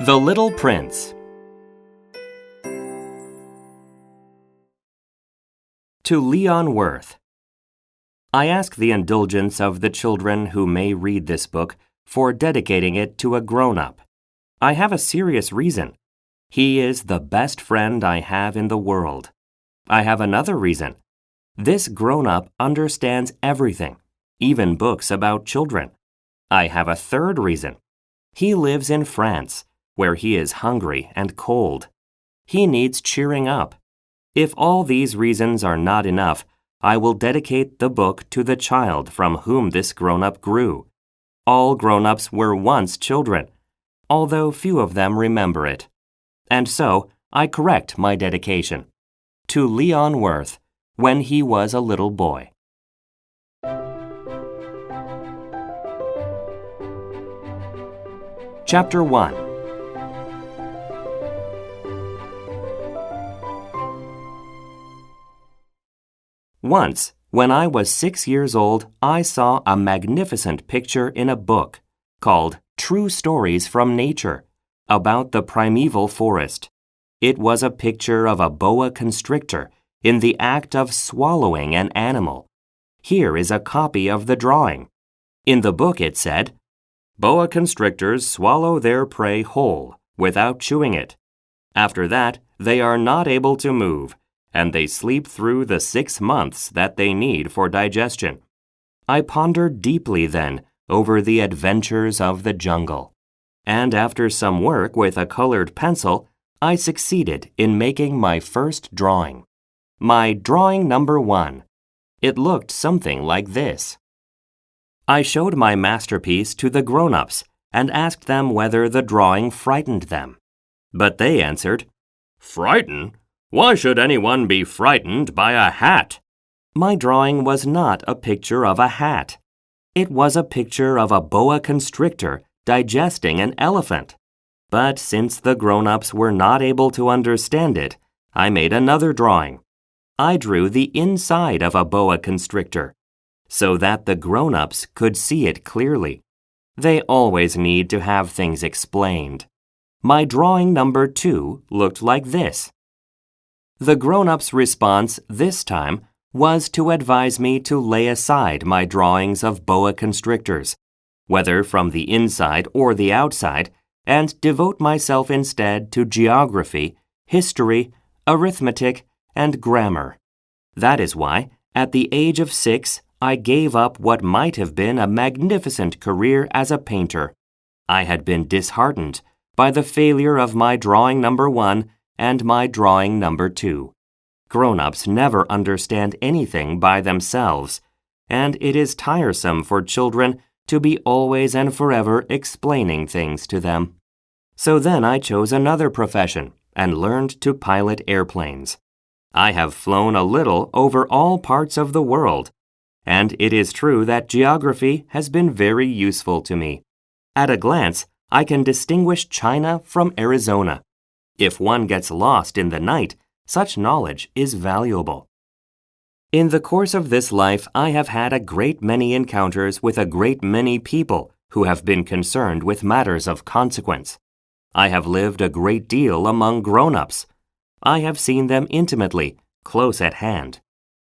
The Little Prince. To Leon Worth. I ask the indulgence of the children who may read this book for dedicating it to a grown-up. I have a serious reason. He is the best friend I have in the world. I have another reason. This grown-up understands everything, even books about children. I have a third reason. He lives in France, where he is hungry and cold. He needs cheering up. If all these reasons are not enough, I will dedicate the book to the child from whom this grown-up grew. All grown-ups were once children, although few of them remember it. And so, I correct my dedication. To Leon Worth, when he was a little boy. Chapter 1. Once, when I was 6 years old, I saw a magnificent picture in a book called True Stories from Nature about the primeval forest. It was a picture of a boa constrictor in the act of swallowing an animal. Here is a copy of the drawing. In the book it said, "Boa constrictors swallow their prey whole, without chewing it. After that, they are not able to move, and they sleep through the 6 months that they need for digestion." I pondered deeply then over the adventures of the jungle. And after some work with a colored pencil, I succeeded in making my first drawing. My drawing number 1. It looked something like this. I showed my masterpiece to the grown-ups and asked them whether the drawing frightened them. But they answered, "Frighten? Why should anyone be frightened by a hat?" My drawing was not a picture of a hat. It was a picture of a boa constrictor digesting an elephant. But since the grown-ups were not able to understand it, I made another drawing. I drew the inside of a boa constrictor, so that the grown-ups could see it clearly. They always need to have things explained. My drawing number 2 looked like this. The grown-ups' response this time was to advise me to lay aside my drawings of boa constrictors, whether from the inside or the outside, and devote myself instead to geography, history, arithmetic, and grammar. That is why, at the age of 6, I gave up what might have been a magnificent career as a painter. I had been disheartened by the failure of my drawing number 1 and my drawing number 2. Grown-ups never understand anything by themselves, and it is tiresome for children to be always and forever explaining things to them. So then I chose another profession and learned to pilot airplanes. I have flown a little over all parts of the world, and it is true that geography has been very useful to me. At a glance, I can distinguish China from Arizona. If one gets lost in the night, such knowledge is valuable. In the course of this life, I have had a great many encounters with a great many people who have been concerned with matters of consequence. I have lived a great deal among grown-ups. I have seen them intimately, close at hand,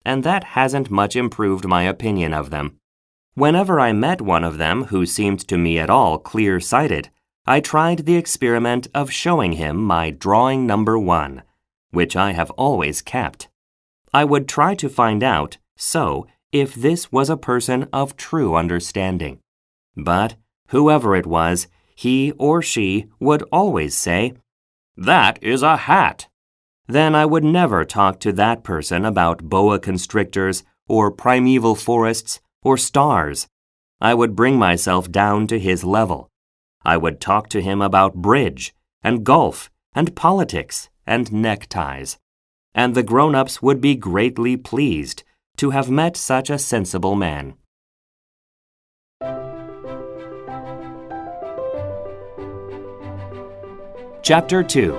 and that hasn't much improved my opinion of them. Whenever I met one of them who seemed to me at all clear-sighted, I tried the experiment of showing him my drawing number 1, which I have always kept. I would try to find out, if this was a person of true understanding. But, whoever it was, he or she would always say, "That is a hat." Then I would never talk to that person about boa constrictors or primeval forests or stars. I would bring myself down to his level. I would talk to him about bridge and golf and politics and neckties. And the grown-ups would be greatly pleased to have met such a sensible man. Chapter 2.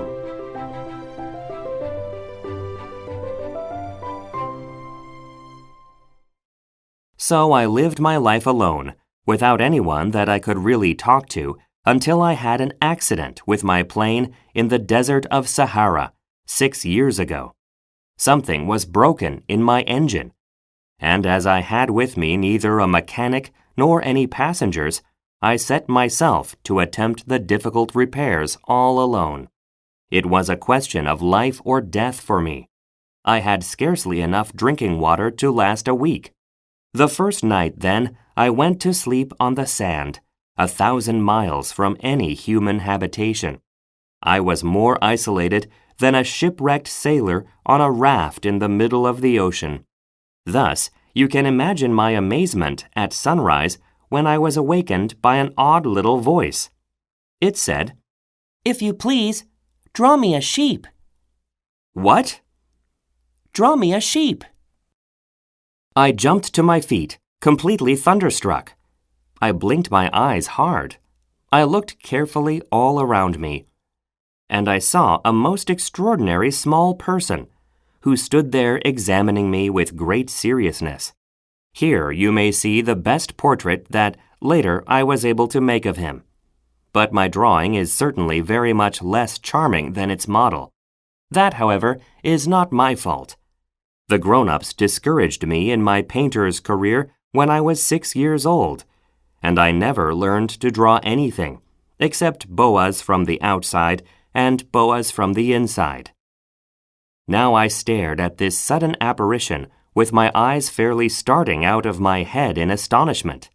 So I lived my life alone, without anyone that I could really talk to until I had an accident with my plane in the desert of Sahara 6 years ago. Something was broken in my engine, and as I had with me neither a mechanic nor any passengers, I set myself to attempt the difficult repairs all alone. It was a question of life or death for me. I had scarcely enough drinking water to last a week. The first night, then, I went to sleep on the sand, 1,000 miles from any human habitation. I was more isolated than a shipwrecked sailor on a raft in the middle of the ocean. Thus, you can imagine my amazement at sunrise when I was awakened by an odd little voice. It said, "If you please, draw me a sheep." What? Draw me a sheep. I jumped to my feet, completely thunderstruck. I blinked my eyes hard. I looked carefully all around me, and I saw a most extraordinary small person who stood there examining me with great seriousness. Here you may see the best portrait that later I was able to make of him. But my drawing is certainly very much less charming than its model. That, however, is not my fault. The grown-ups discouraged me in my painter's career when I was 6 years old, and I never learned to draw anything except boas from the outside and boas from the inside. Now I stared at this sudden apparition with my eyes fairly starting out of my head in astonishment.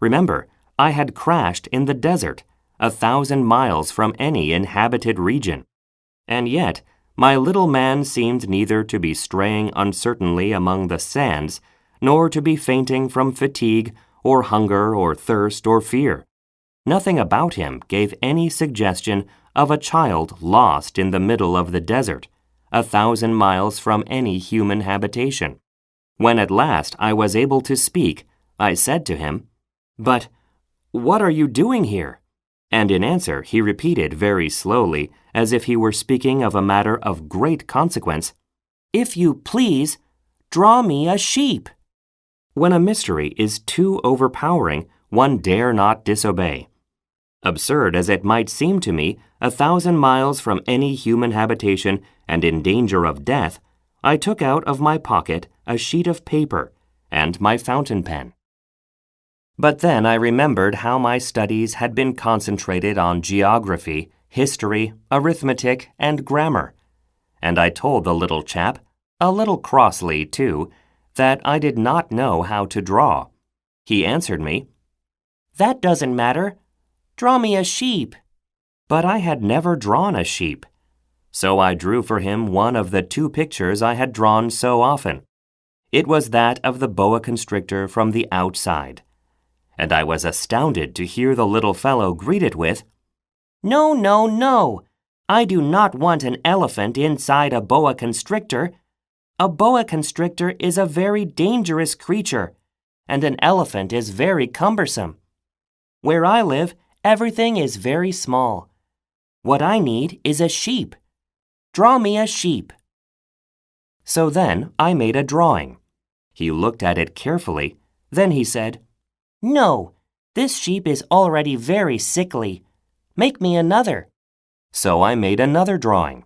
Remember, I had crashed in the desert, 1,000 miles from any inhabited region, and yet my little man seemed neither to be straying uncertainly among the sands, nor to be fainting from fatigue or hunger or thirst or fear. Nothing about him gave any suggestion of a child lost in the middle of the desert, 1,000 miles from any human habitation. When at last I was able to speak, I said to him, "But what are you doing here?" And in answer he repeated very slowly, as if he were speaking of a matter of great consequence, "If you please, draw me a sheep." When a mystery is too overpowering, one dare not disobey. Absurd as it might seem to me, 1,000 miles from any human habitation and in danger of death, I took out of my pocket a sheet of paper and my fountain pen. But then I remembered how my studies had been concentrated on geography, history, arithmetic, and grammar, and I told the little chap, a little crossly too, that I did not know how to draw. He answered me, "That doesn't matter. Draw me a sheep." But I had never drawn a sheep, so I drew for him one of the 2 pictures I had drawn so often. It was that of the boa constrictor from the outside, and I was astounded to hear the little fellow greet it with, "No, no, no! I do not want an elephant inside a boa constrictor. A boa constrictor is a very dangerous creature, and an elephant is very cumbersome. Where I live, everything is very small. What I need is a sheep. Draw me a sheep." So then I made a drawing. He looked at it carefully. Then he said, "No, this sheep is already very sickly. Make me another." So I made another drawing.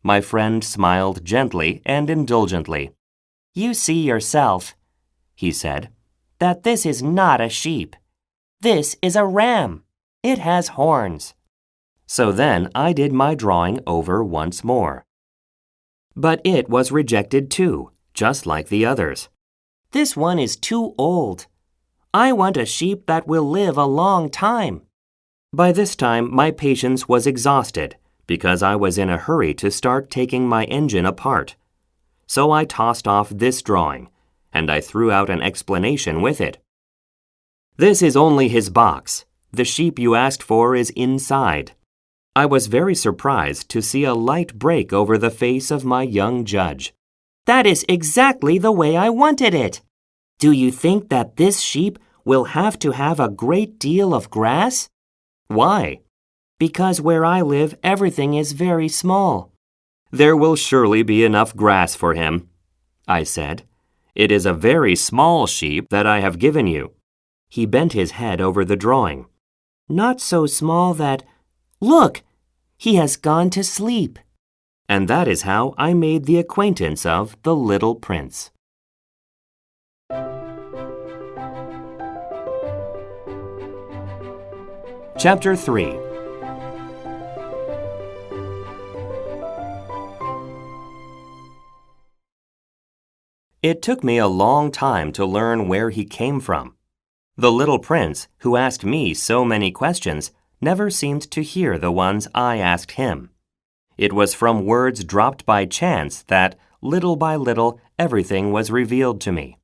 My friend smiled gently and indulgently. "You see yourself," he said, "that this is not a sheep. This is a ram. It has horns." So then I did my drawing over once more. But it was rejected too, just like the others. "This one is too old. I want a sheep that will live a long time." By this time my patience was exhausted, because I was in a hurry to start taking my engine apart. So I tossed off this drawing, and I threw out an explanation with it. "This is only his box. The sheep you asked for is inside." I was very surprised to see a light break over the face of my young judge. "That is exactly the way I wanted it. Do you think that this sheep will have to have a great deal of grass?" "Why?" "Because where I live, everything is very small." "There will surely be enough grass for him," I said. "It is a very small sheep that I have given you." He bent his head over the drawing. Not so small that, look, he has gone to sleep. And that is how I made the acquaintance of the little prince. Chapter 3. It took me a long time to learn where he came from. The little prince, who asked me so many questions, never seemed to hear the ones I asked him. It was from words dropped by chance that, little by little, everything was revealed to me.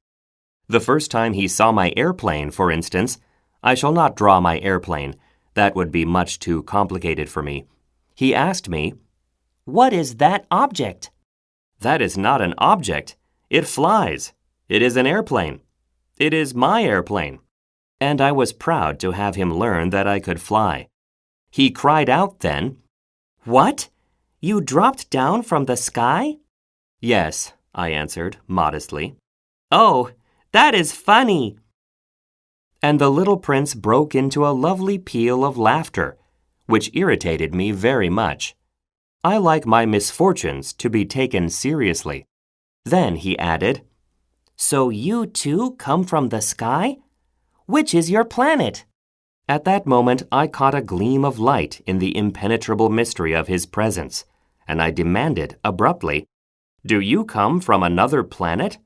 The first time he saw my airplane, for instance, I shall not draw my airplane. That would be much too complicated for me. He asked me, "What is that object?" "That is not an object. It flies. It is an airplane. It is my airplane." And I was proud to have him learn that I could fly. He cried out then, "What? You dropped down from the sky?" "Yes," I answered modestly. "Oh, that is funny." And the little prince broke into a lovely peal of laughter, which irritated me very much. I like my misfortunes to be taken seriously. Then he added, "So you too come from the sky? Which is your planet?" At that moment, I caught a gleam of light in the impenetrable mystery of his presence, and I demanded abruptly, "Do you come from another planet?"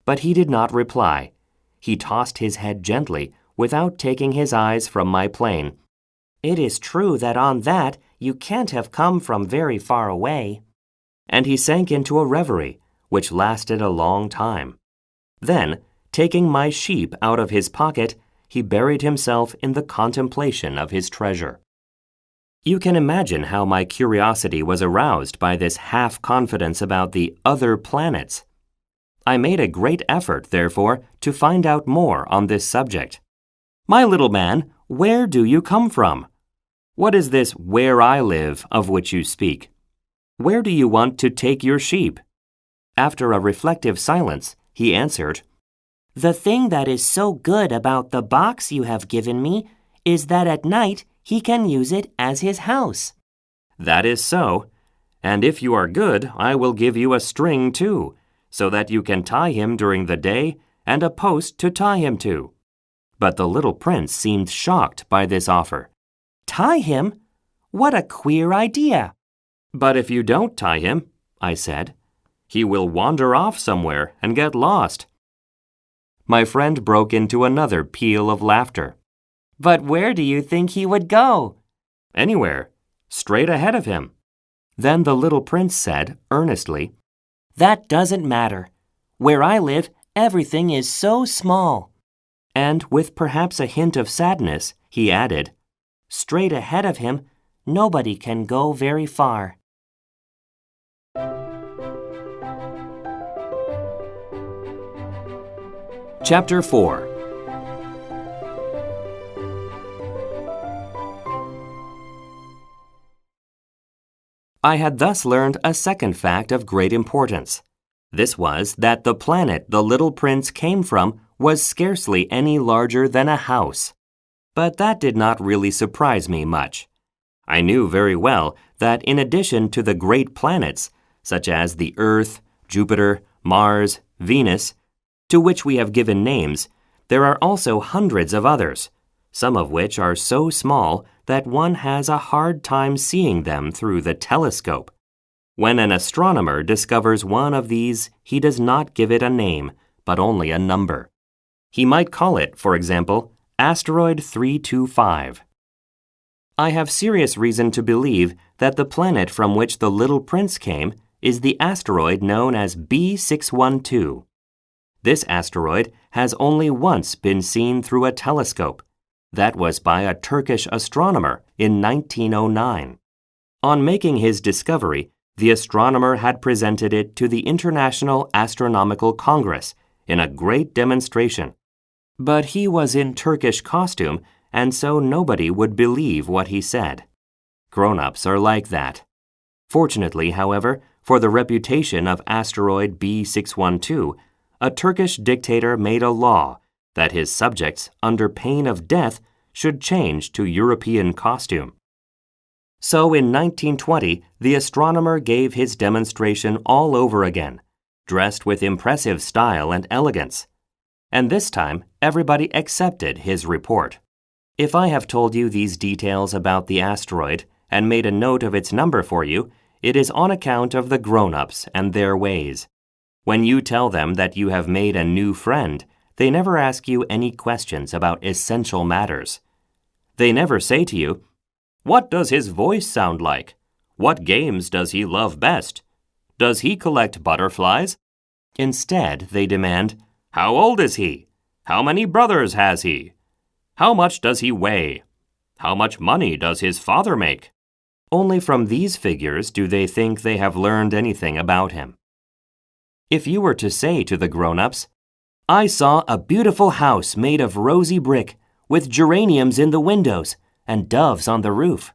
But he did not reply. He tossed his head gently, without taking his eyes from my plane. "It is true that on that you can't have come from very far away." And he sank into a reverie, which lasted a long time. Then, taking my sheep out of his pocket, he buried himself in the contemplation of his treasure. You can imagine how my curiosity was aroused by this half-confidence about the other planets. I made a great effort, therefore, to find out more on this subject. "My little man, where do you come from? What is this 'where I live' of which you speak? Where do you want to take your sheep?" After a reflective silence, he answered, "The thing that is so good about the box you have given me is that at night he can use it as his house." "That is so. And if you are good, I will give you a string too, so that you can tie him during the day and a post to tie him to." But the little prince seemed shocked by this offer. "Tie him? What a queer idea!" "But if you don't tie him," I said, "he will wander off somewhere and get lost." My friend broke into another peal of laughter. "But where do you think he would go?" "Anywhere. Straight ahead of him." Then the little prince said, earnestly, "That doesn't matter. Where I live, everything is so small." And with perhaps a hint of sadness, he added, "Straight ahead of him, nobody can go very far." Chapter 4. I had thus learned a second fact of great importance. This was that the planet the little prince came from was scarcely any larger than a house. But that did not really surprise me much. I knew very well that in addition to the great planets, such as the Earth, Jupiter, Mars, Venus, to which we have given names, there are also hundreds of others, some of which are so small that one has a hard time seeing them through the telescope. When an astronomer discovers one of these, he does not give it a name, but only a number. He might call it, for example, Asteroid 325. I have serious reason to believe that the planet from which the little prince came is the asteroid known as B612. This asteroid has only once been seen through a telescope. That was by a Turkish astronomer in 1909. On making his discovery, the astronomer had presented it to the International Astronomical Congress in a great demonstration. But he was in Turkish costume, and so nobody would believe what he said. Grown-ups are like that. Fortunately, however, for the reputation of asteroid B612, a Turkish dictator made a law that his subjects, under pain of death, should change to European costume. So in 1920, the astronomer gave his demonstration all over again, dressed with impressive style and elegance. And this time, everybody accepted his report. If I have told you these details about the asteroid and made a note of its number for you, it is on account of the grown-ups and their ways. When you tell them that you have made a new friend, they never ask you any questions about essential matters. They never say to you, "What does his voice sound like? What games does he love best? Does he collect butterflies?" Instead, they demand, "How old is he? How many brothers has he? How much does he weigh? How much money does his father make?" Only from these figures do they think they have learned anything about him. If you were to say to the grown-ups, "I saw a beautiful house made of rosy brick, with geraniums in the windows and doves on the roof,"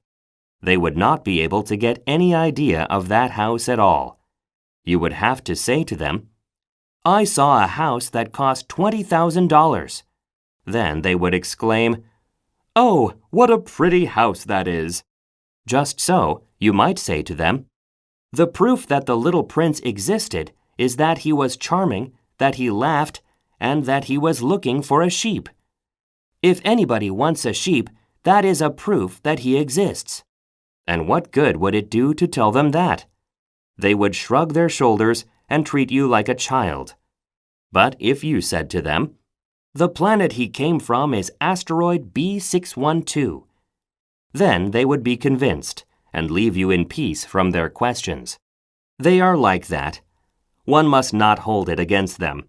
they would not be able to get any idea of that house at all. You would have to say to them, "I saw a house that cost $20,000. Then they would exclaim, "Oh, what a pretty house that is." Just so, you might say to them, "The proof that the little prince existed is that he was charming, that he laughed, and that he was looking for a sheep. If anybody wants a sheep, that is a proof that he exists." And what good would it do to tell them that? They would shrug their shoulders and treat you like a child. But if you said to them, "The planet he came from is asteroid B612, then they would be convinced and leave you in peace from their questions. They are like that. One must not hold it against them.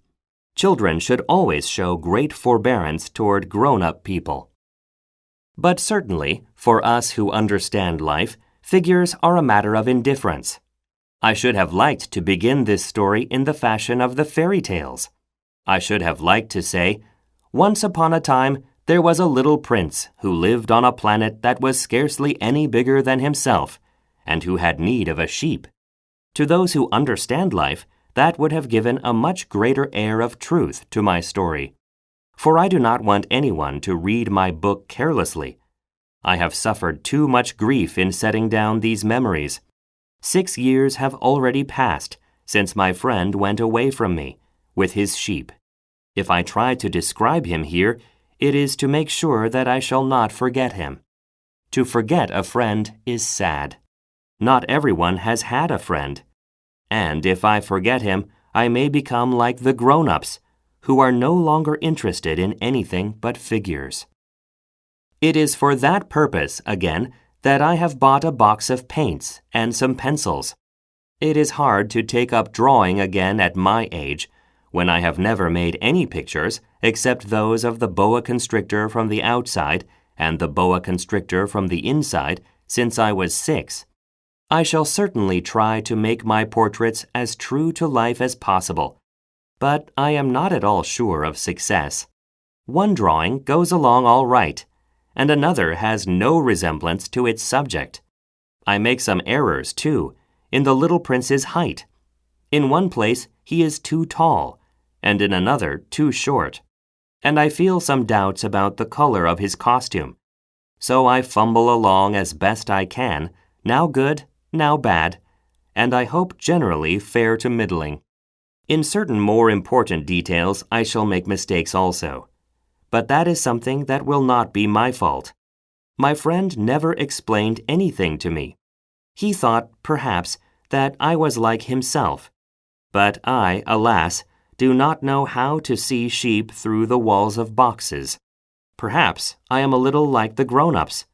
Children should always show great forbearance toward grown-up people. But certainly, for us who understand life, figures are a matter of indifference. I should have liked to begin this story in the fashion of the fairy tales. I should have liked to say, "Once upon a time, there was a little prince who lived on a planet that was scarcely any bigger than himself, and who had need of a sheep." To those who understand life, that would have given a much greater air of truth to my story. For I do not want anyone to read my book carelessly. I have suffered too much grief in setting down these memories. 6 years have already passed since my friend went away from me with his sheep. If I try to describe him here, it is to make sure that I shall not forget him. To forget a friend is sad. Not everyone has had a friend. And if I forget him, I may become like the grown-ups, who are no longer interested in anything but figures. It is for that purpose, again, that I have bought a box of paints and some pencils. It is hard to take up drawing again at my age, when I have never made any pictures except those of the boa constrictor from the outside and the boa constrictor from the inside since I was 6. I shall certainly try to make my portraits as true to life as possible, but I am not at all sure of success. One drawing goes along all right, and another has no resemblance to its subject. I make some errors, too, in the little prince's height. In one place, he is too tall, and in another, too short. And I feel some doubts about the color of his costume. So I fumble along as best I can, now good, now bad, and I hope generally fair to middling. In certain more important details, I shall make mistakes also. But that is something that will not be my fault. My friend never explained anything to me. He thought, perhaps, that I was like himself. But I, alas, do not know how to see sheep through the walls of boxes. Perhaps I am a little like the grown-ups.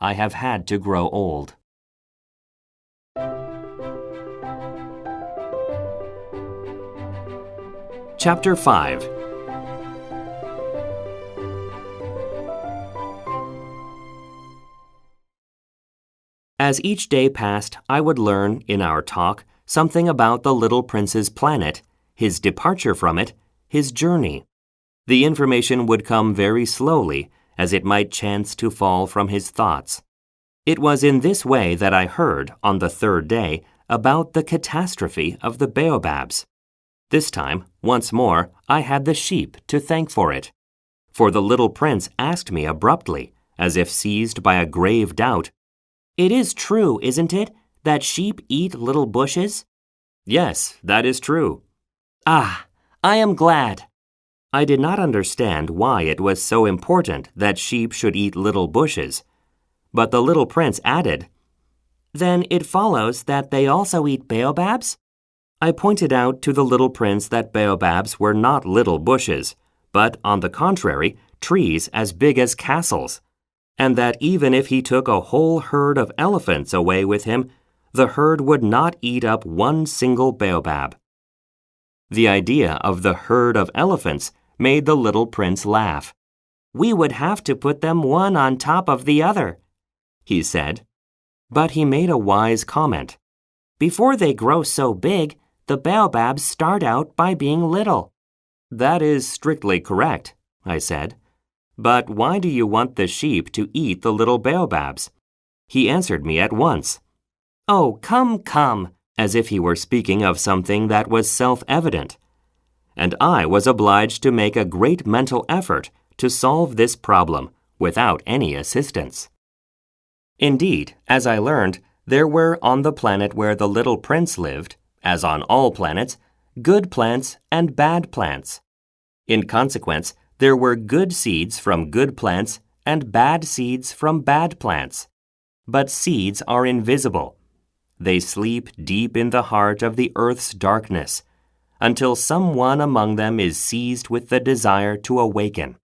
I have had to grow old. Chapter 5. As each day passed, I would learn, in our talk, something about the little prince's planet, his departure from it, his journey. The information would come very slowly, as it might chance to fall from his thoughts. It was in this way that I heard, on the 3rd day, about the catastrophe of the baobabs. This time, once more, I had the sheep to thank for it. for the little prince asked me abruptly, as if seized by a grave doubt, "It is true, isn't it, that sheep eat little bushes?" "Yes, that is true." "Ah, I am glad." I did not understand why it was so important that sheep should eat little bushes, but the little prince added, "Then it follows that they also eat baobabs?" I pointed out to the little prince that baobabs were not little bushes, but, on the contrary, trees as big as castles, and that even if he took a whole herd of elephants away with him, the herd would not eat up one single baobab. The idea of the herd of elephants made the little prince laugh. "We would have to put them one on top of the other," he said. But he made a wise comment. "Before they grow so big, the baobabs start out by being little." "That is strictly correct," I said. "But why do you want the sheep to eat the little baobabs?" He answered me at once. "Oh, come," as if he were speaking of something that was self-evident. And I was obliged to make a great mental effort to solve this problem without any assistance. Indeed, as I learned, there were on the planet where the little prince lived, as on all planets, good plants and bad plants. In consequence, there were good seeds from good plants and bad seeds from bad plants. But seeds are invisible. They sleep deep in the heart of the earth's darkness, until someone among them is seized with the desire to awaken.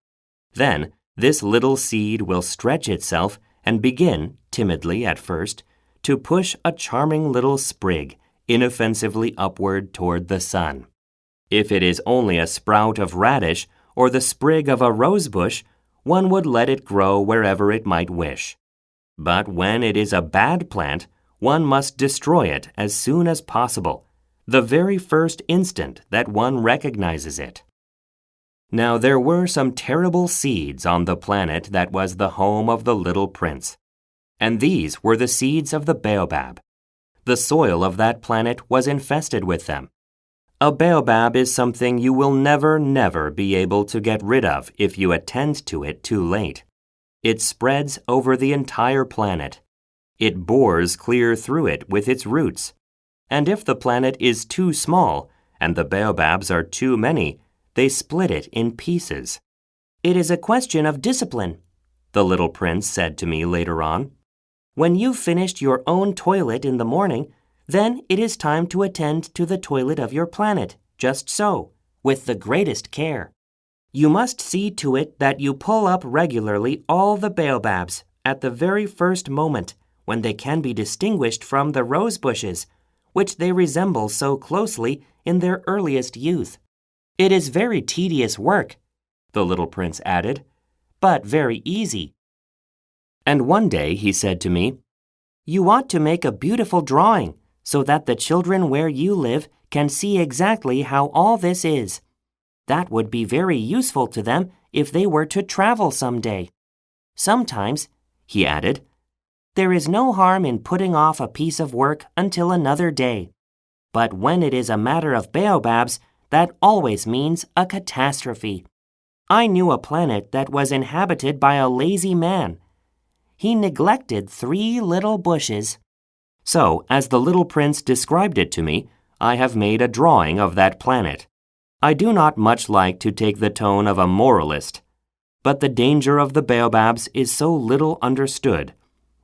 Then, this little seed will stretch itself and begin, timidly at first, to push a charming little sprig inoffensively upward toward the sun. If it is only a sprout of radish or the sprig of a rosebush, one would let it grow wherever it might wish. But when it is a bad plant, one must destroy it as soon as possible, the very first instant that one recognizes it. Now there were some terrible seeds on the planet that was the home of the little prince, and these were the seeds of the baobab. The soil of that planet was infested with them. A baobab is something you will never be able to get rid of if you attend to it too late. It spreads over the entire planet. It bores clear through it with its roots. And if the planet is too small and the baobabs are too many, they split it in pieces. "It is a question of discipline," the little prince said to me later on. "When you've finished your own toilet in the morning, then it is time to attend to the toilet of your planet, just so, with the greatest care. You must see to it that you pull up regularly all the baobabs at the very first moment, when they can be distinguished from the rose bushes, which they resemble so closely in their earliest youth. It is very tedious work," the little prince added, "but very easy." And one day he said to me, "You ought to make a beautiful drawing so that the children where you live can see exactly how all this is. That would be very useful to them if they were to travel someday. Sometimes," he added, "there is no harm in putting off a piece of work until another day. But when it is a matter of baobabs, that always means a catastrophe. I knew a planet that was inhabited by a lazy man. He neglected 3 little bushes." So, as the little prince described it to me, I have made a drawing of that planet. I do not much like to take the tone of a moralist, but the danger of the baobabs is so little understood,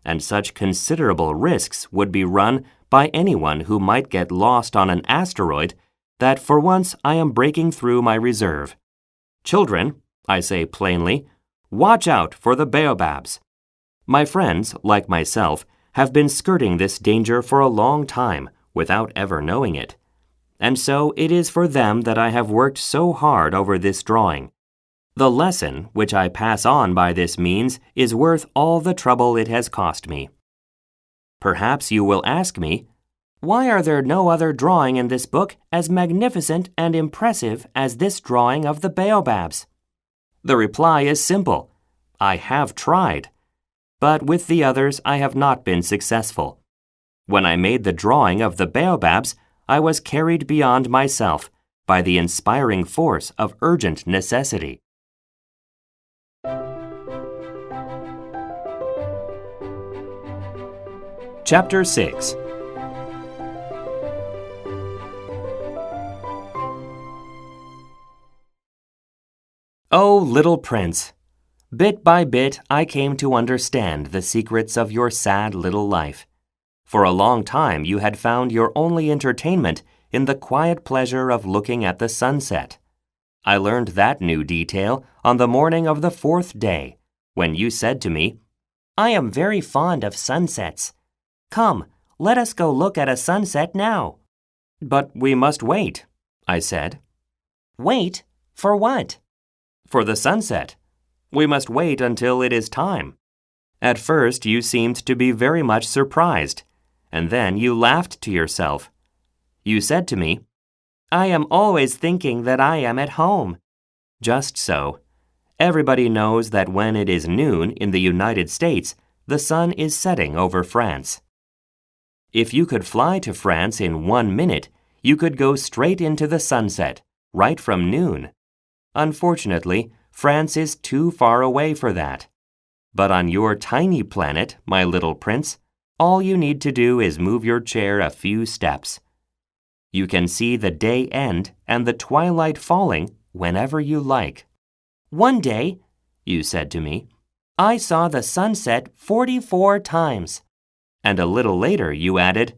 and such considerable risks would be run by anyone who might get lost on an asteroid, that for once I am breaking through my reserve. Children, I say plainly, watch out for the baobabs. My friends, like myself, have been skirting this danger for a long time without ever knowing it. And so it is for them that I have worked so hard over this drawing. The lesson which I pass on by this means is worth all the trouble it has cost me. Perhaps you will ask me, why are there no other drawing in this book as magnificent and impressive as this drawing of the baobabs? The reply is simple. I have tried. But with the others I have not been successful. When I made the drawing of the baobabs, I was carried beyond myself by the inspiring force of urgent necessity. Chapter 6. Oh, little prince, bit by bit I came to understand the secrets of your sad little life. For a long time you had found your only entertainment in the quiet pleasure of looking at the sunset. I learned that new detail on the morning of the 4th day, when you said to me, "I am very fond of sunsets. Come, let us go look at a sunset now." "But we must wait," I said. "Wait? For what?" "For the sunset. We must wait until it is time." At first you seemed to be very much surprised, and then you laughed to yourself. You said to me, "I am always thinking that I am at home." Just so. Everybody knows that when it is noon in the United States, the sun is setting over France. If you could fly to France in 1 minute, you could go straight into the sunset, right from noon. Unfortunately, France is too far away for that. But on your tiny planet, my little prince, all you need to do is move your chair a few steps. You can see the day end and the twilight falling whenever you like. "One day," you said to me, "I saw the sunset 44 times. And a little later you added,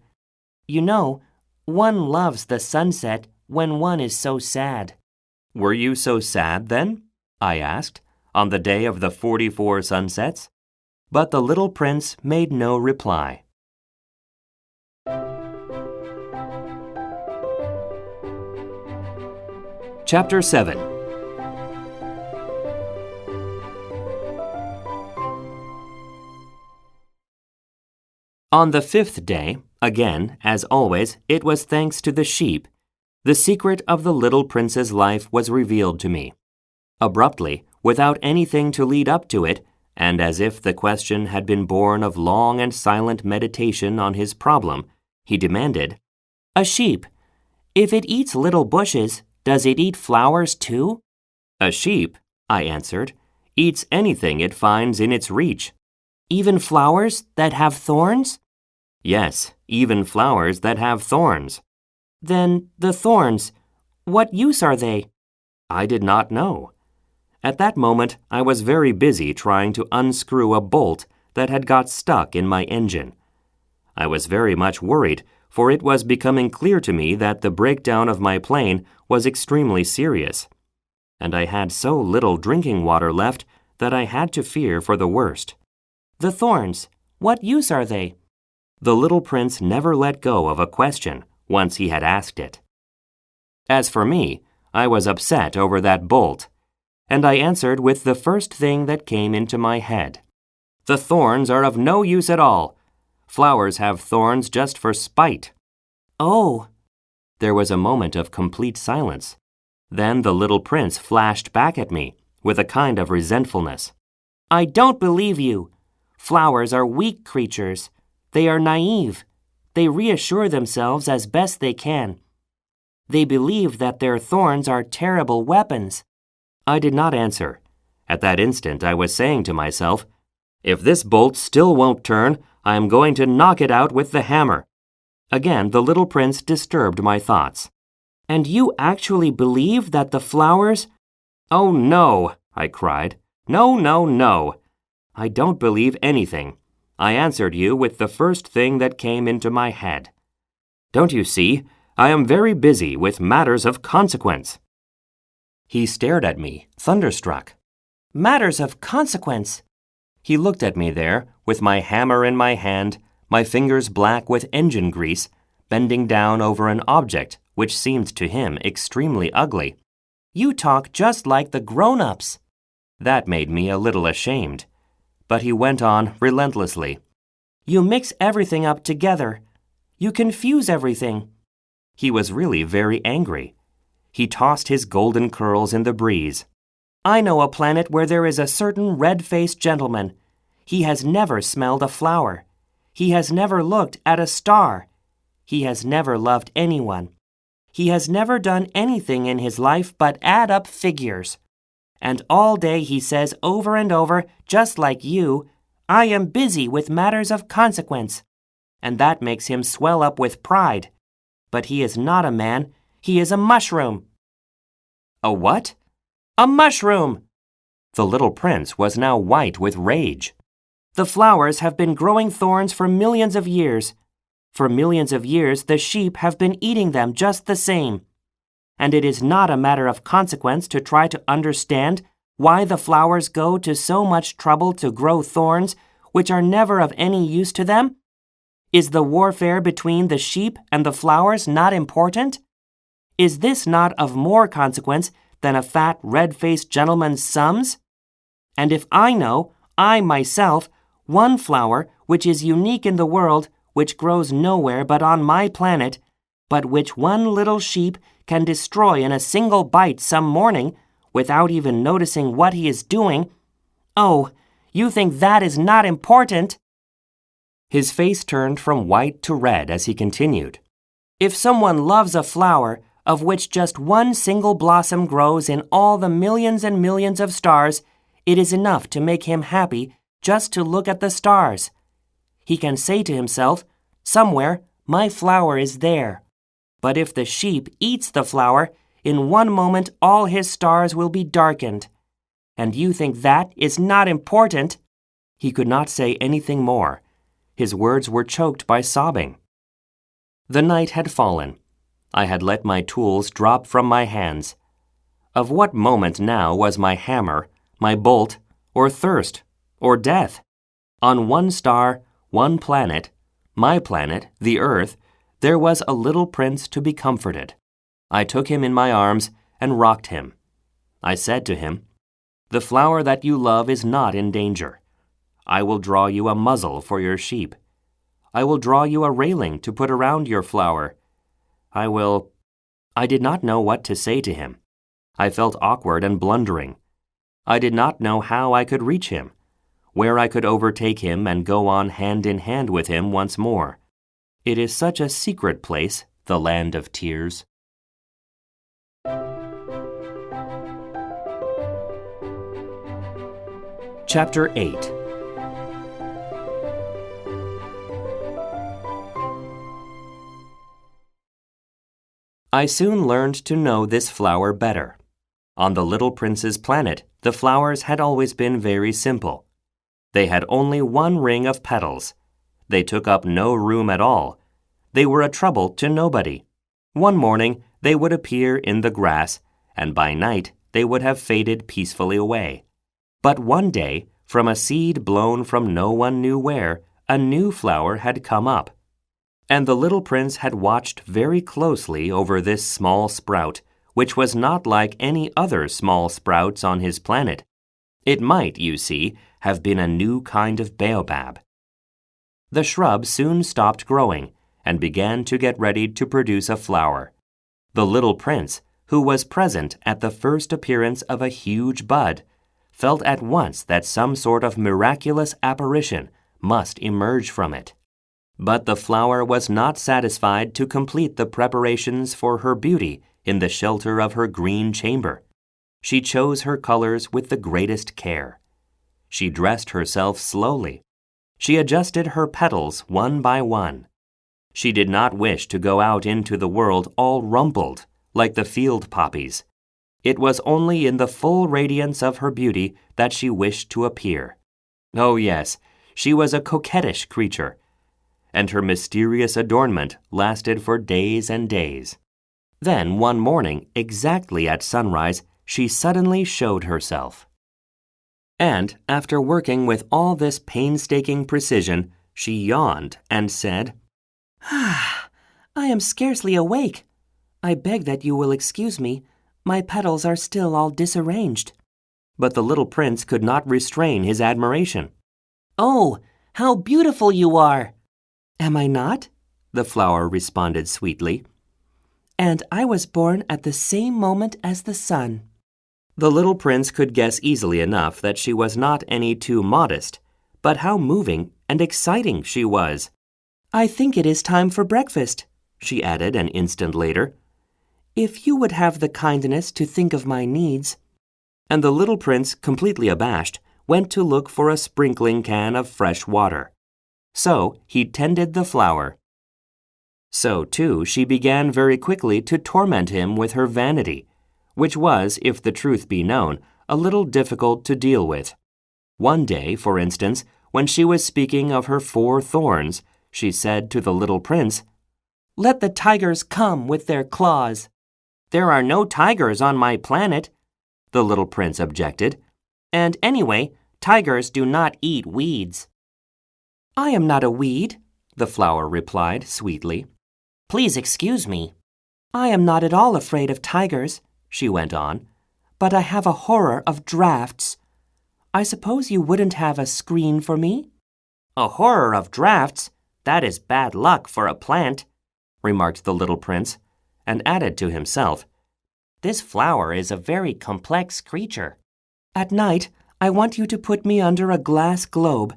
"You know, one loves the sunset when one is so sad." "Were you so sad then?" I asked, on the day of the 44 sunsets. But the little prince made no reply. Chapter 7. On the 5th day, again, as always, it was thanks to the sheep, the secret of the little prince's life was revealed to me. Abruptly, without anything to lead up to it, and as if the question had been born of long and silent meditation on his problem, he demanded, "A sheep, if it eats little bushes, does it eat flowers too?" "A sheep," I answered, "eats anything it finds in its reach." "Even flowers that have thorns?" "Yes, even flowers that have thorns." "Then the thorns, what use are they?" I did not know. At that moment, I was very busy trying to unscrew a bolt that had got stuck in my engine. I was very much worried, for it was becoming clear to me that the breakdown of my plane was extremely serious. And I had so little drinking water left that I had to fear for the worst. "The thorns, what use are they?" The little prince never let go of a question once he had asked it. As for me, I was upset over that bolt, and I answered with the first thing that came into my head. "The thorns are of no use at all. Flowers have thorns just for spite." "Oh." There was a moment of complete silence. Then the little prince flashed back at me with a kind of resentfulness. "I don't believe you. Flowers are weak creatures. They are naive. They reassure themselves as best they can. They believe that their thorns are terrible weapons." I did not answer. At that instant I was saying to myself, "If this bolt still won't turn, I am going to knock it out with the hammer." Again the little prince disturbed my thoughts. "And you actually believe that the flowers—" "Oh, no," I cried. "No, no, no. I don't believe anything. I answered you with the first thing that came into my head. Don't you see, I am very busy with matters of consequence." He stared at me, thunderstruck. "Matters of consequence?" He looked at me there, with my hammer in my hand, my fingers black with engine grease, bending down over an object which seemed to him extremely ugly. "You talk just like the grown-ups." That made me a little ashamed. But he went on relentlessly. "You mix everything up together. You confuse everything." He was really very angry. He tossed his golden curls in the breeze. "I know a planet where there is a certain red-faced gentleman. He has never smelled a flower. He has never looked at a star. He has never loved anyone. He has never done anything in his life but add up figures. And all day he says over and over, just like you, 'I am busy with matters of consequence.' and that makes him swell up with pride. But he is not a man, he is a mushroom." "A what?" "A mushroom!" The little prince was now white with rage. "The flowers have been growing thorns for millions of years. For millions of years the sheep have been eating them just the same. And it is not a matter of consequence to try to understand why the flowers go to so much trouble to grow thorns which are never of any use to them? Is the warfare between the sheep and the flowers not important? Is this not of more consequence than a fat, red-faced gentleman's sums? And if I know, I myself, one flower which is unique in the world, which grows nowhere but on my planet, but which one little sheep can destroy in a single bite some morning, without even noticing what he is doing, oh, you think that is not important?" His face turned from white to red as he continued. "If someone loves a flower, of which just one single blossom grows in all the millions and millions of stars, it is enough to make him happy just to look at the stars. He can say to himself, 'Somewhere, my flower is there.' But if the sheep eats the flower, in one moment all his stars will be darkened. And you think that is not important?" He could not say anything more. His words were choked by sobbing. The night had fallen. I had let my tools drop from my hands. Of what moment now was my hammer, my bolt, or thirst, or death? On one star, one planet, my planet, the earth, there was a little prince to be comforted. I took him in my arms and rocked him. I said to him, "The flower that you love is not in danger. I will draw you a muzzle for your sheep. I will draw you a railing to put around your flower. I did not know what to say to him. I felt awkward and blundering. I did not know how I could reach him, where I could overtake him and go on hand in hand with him once more. It is such a secret place, the land of tears. Chapter 8. I soon learned to know this flower better. On the little prince's planet, the flowers had always been very simple. They had only one ring of petals. They took up no room at all. They were a trouble to nobody. One morning, they would appear in the grass, and by night, they would have faded peacefully away. But one day, from a seed blown from no one knew where, a new flower had come up. And the little prince had watched very closely over this small sprout, which was not like any other small sprouts on his planet. It might, you see, have been a new kind of baobab. The shrub soon stopped growing and began to get ready to produce a flower. The little prince, who was present at the first appearance of a huge bud, felt at once that some sort of miraculous apparition must emerge from it. But the flower was not satisfied to complete the preparations for her beauty in the shelter of her green chamber. She chose her colors with the greatest care. She dressed herself slowly. She adjusted her petals one by one. She did not wish to go out into the world all rumpled, like the field poppies. It was only in the full radiance of her beauty that she wished to appear. Oh yes, she was a coquettish creature, and her mysterious adornment lasted for days and days. Then one morning, exactly at sunrise, she suddenly showed herself. And, after working with all this painstaking precision, she yawned and said, "I am scarcely awake. I beg that you will excuse me. My petals are still all disarranged." But the little prince could not restrain his admiration. "Oh, how beautiful you are!" "Am I not?" the flower responded sweetly. "And I was born at the same moment as the sun." The little prince could guess easily enough that she was not any too modest, but how moving and exciting she was. "I think it is time for breakfast," she added an instant later. "If you would have the kindness to think of my needs." And the little prince, completely abashed, went to look for a sprinkling can of fresh water. So he tended the flower. So, too, she began very quickly to torment him with her vanity, which was, if the truth be known, a little difficult to deal with. One day, for instance, when she was speaking of her 4 thorns, she said to the little prince, "Let the tigers come with their claws." "There are no tigers on my planet," the little prince objected. "And anyway, tigers do not eat weeds." "I am not a weed," the flower replied sweetly. "Please excuse me." "I am not at all afraid of tigers," she went on, "but I have a horror of drafts. I suppose you wouldn't have a screen for me?" "A horror of drafts? That is bad luck for a plant," remarked the little prince, and added to himself, "This flower is a very complex creature." "At night, I want you to put me under a glass globe.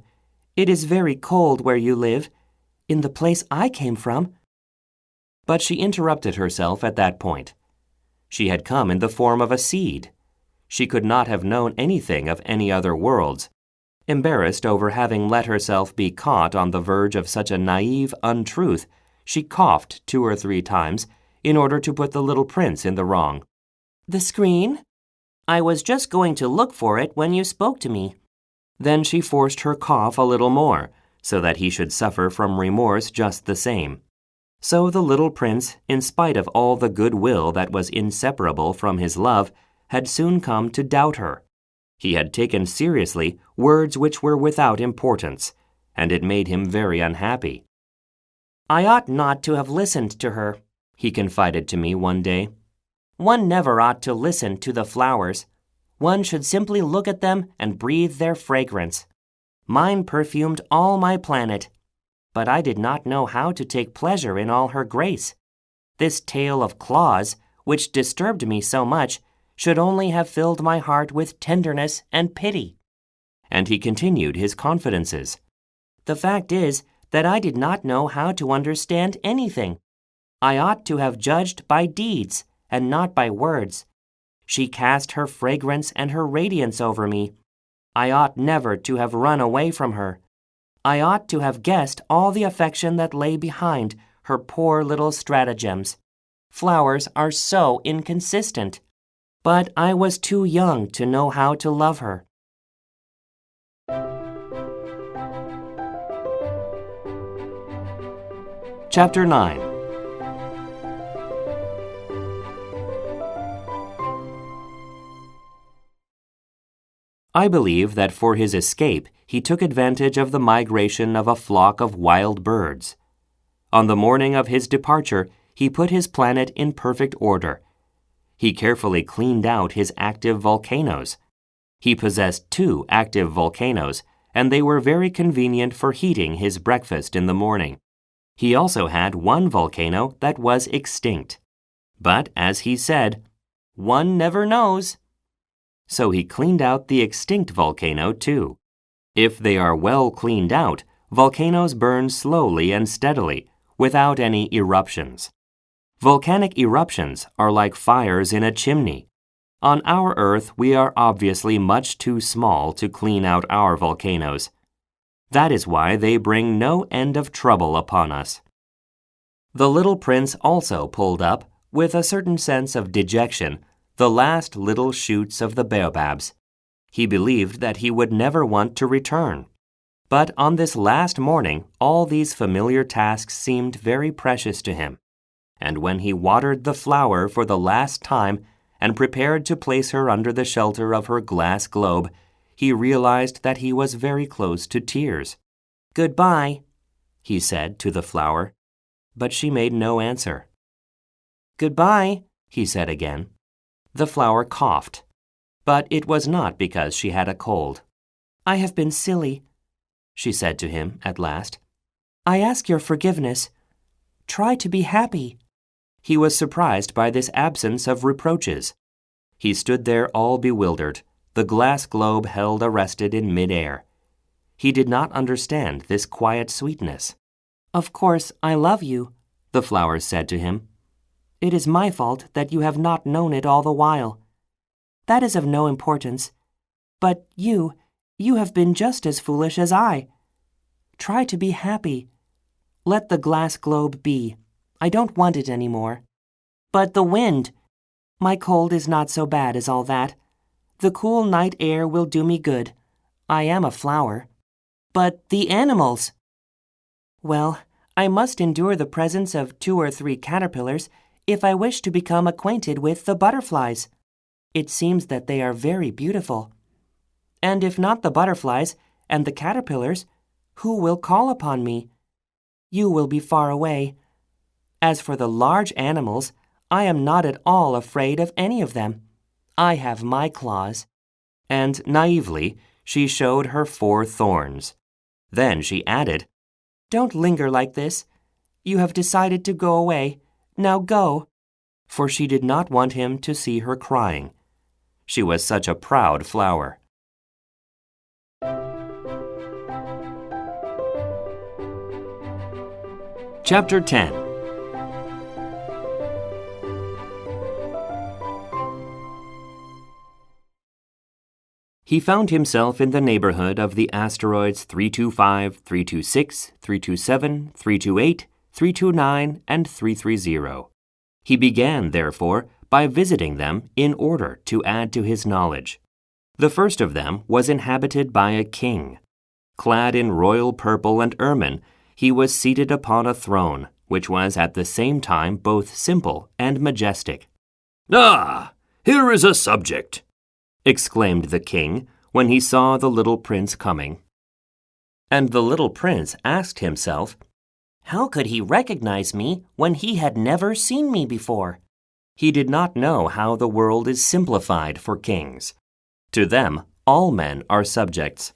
It is very cold where you live, in the place I came from." But she interrupted herself at that point. She had come in the form of a seed. She could not have known anything of any other worlds. Embarrassed over having let herself be caught on the verge of such a naive untruth, she coughed 2 or 3 times in order to put the little prince in the wrong. "The screen?" "I was just going to look for it when you spoke to me." Then she forced her cough a little more, so that he should suffer from remorse just the same. So the little prince, in spite of all the good will that was inseparable from his love, had soon come to doubt her. He had taken seriously words which were without importance, and it made him very unhappy. "I ought not to have listened to her," he confided to me one day. "One never ought to listen to the flowers. One should simply look at them and breathe their fragrance. Mine perfumed all my planet, but I did not know how to take pleasure in all her grace. This tale of claws, which disturbed me so much, should only have filled my heart with tenderness and pity." And he continued his confidences. "The fact is that I did not know how to understand anything. I ought to have judged by deeds and not by words. She cast her fragrance and her radiance over me. I ought never to have run away from her. I ought to have guessed all the affection that lay behind her poor little stratagems. Flowers are so inconsistent. But I was too young to know how to love her." Chapter 9. I believe that for his escape he took advantage of the migration of a flock of wild birds. On the morning of his departure, he put his planet in perfect order. He carefully cleaned out his active volcanoes. He possessed 2 active volcanoes, and they were very convenient for heating his breakfast in the morning. He also had 1 volcano that was extinct. But, as he said, "One never knows." So he cleaned out the extinct volcano too. If they are well cleaned out, volcanoes burn slowly and steadily, without any eruptions. Volcanic eruptions are like fires in a chimney. On our Earth, we are obviously much too small to clean out our volcanoes. That is why they bring no end of trouble upon us. The little prince also pulled up, with a certain sense of dejection, the last little shoots of the baobabs. He believed that he would never want to return. But on this last morning, all these familiar tasks seemed very precious to him. And when he watered the flower for the last time and prepared to place her under the shelter of her glass globe, he realized that he was very close to tears. "Goodbye," he said to the flower, but she made no answer. "Goodbye," he said again. The flower coughed, but it was not because she had a cold. "I have been silly," she said to him at last. "I ask your forgiveness. Try to be happy." He was surprised by this absence of reproaches. He stood there all bewildered, the glass globe held arrested in mid-air. He did not understand this quiet sweetness. "Of course, I love you," the flowers said to him. "It is my fault that you have not known it all the while. That is of no importance. But you have been just as foolish as I. try to be happy. Let the glass globe be. I don't want it anymore. But the wind. My cold is not so bad as all that. The cool night air will do me good. I am a flower. But the animals. Well, I must endure the presence of 2 or 3 caterpillars if I wish to become acquainted with the butterflies. It seems that they are very beautiful. And if not the butterflies and the caterpillars, who will call upon me? You will be far away. As for the large animals, I am not at all afraid of any of them. I have my claws. And naively, she showed her 4 thorns. Then she added, Don't linger like this. You have decided to go away. Now go. For she did not want him to see her crying. She was such a proud flower. Chapter 10. He found himself in the neighborhood of the asteroids 325, 326, 327, 328, 329, and 330. He began, therefore, by visiting them in order to add to his knowledge. The first of them was inhabited by a king. Clad in royal purple and ermine, he was seated upon a throne, which was at the same time both simple and majestic. "Ah, here is a subject," exclaimed the king when he saw the little prince coming. And the little prince asked himself, How could he recognize me when he had never seen me before? He did not know how the world is simplified for kings. To them, all men are subjects.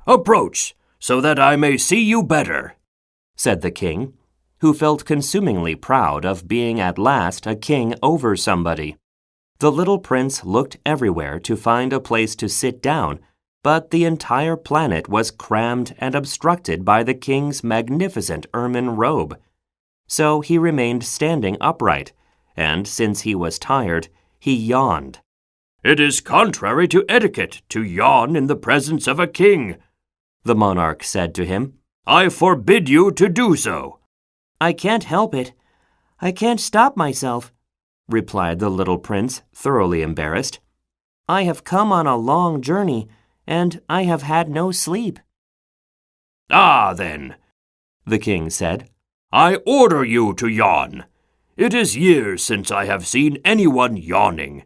"Approach, so that I may see you better," said the king, who felt consumingly proud of being at last a king over somebody. The little prince looked everywhere to find a place to sit down, but the entire planet was crammed and obstructed by the king's magnificent ermine robe. So he remained standing upright, and since he was tired, he yawned. "It is contrary to etiquette to yawn in the presence of a king," the monarch said to him. "I forbid you to do so." I can't help it. I can't stop myself, replied the little prince, thoroughly embarrassed. I have come on a long journey, and I have had no sleep. "Ah, then," the king said, "I order you to yawn. It is years since I have seen anyone yawning.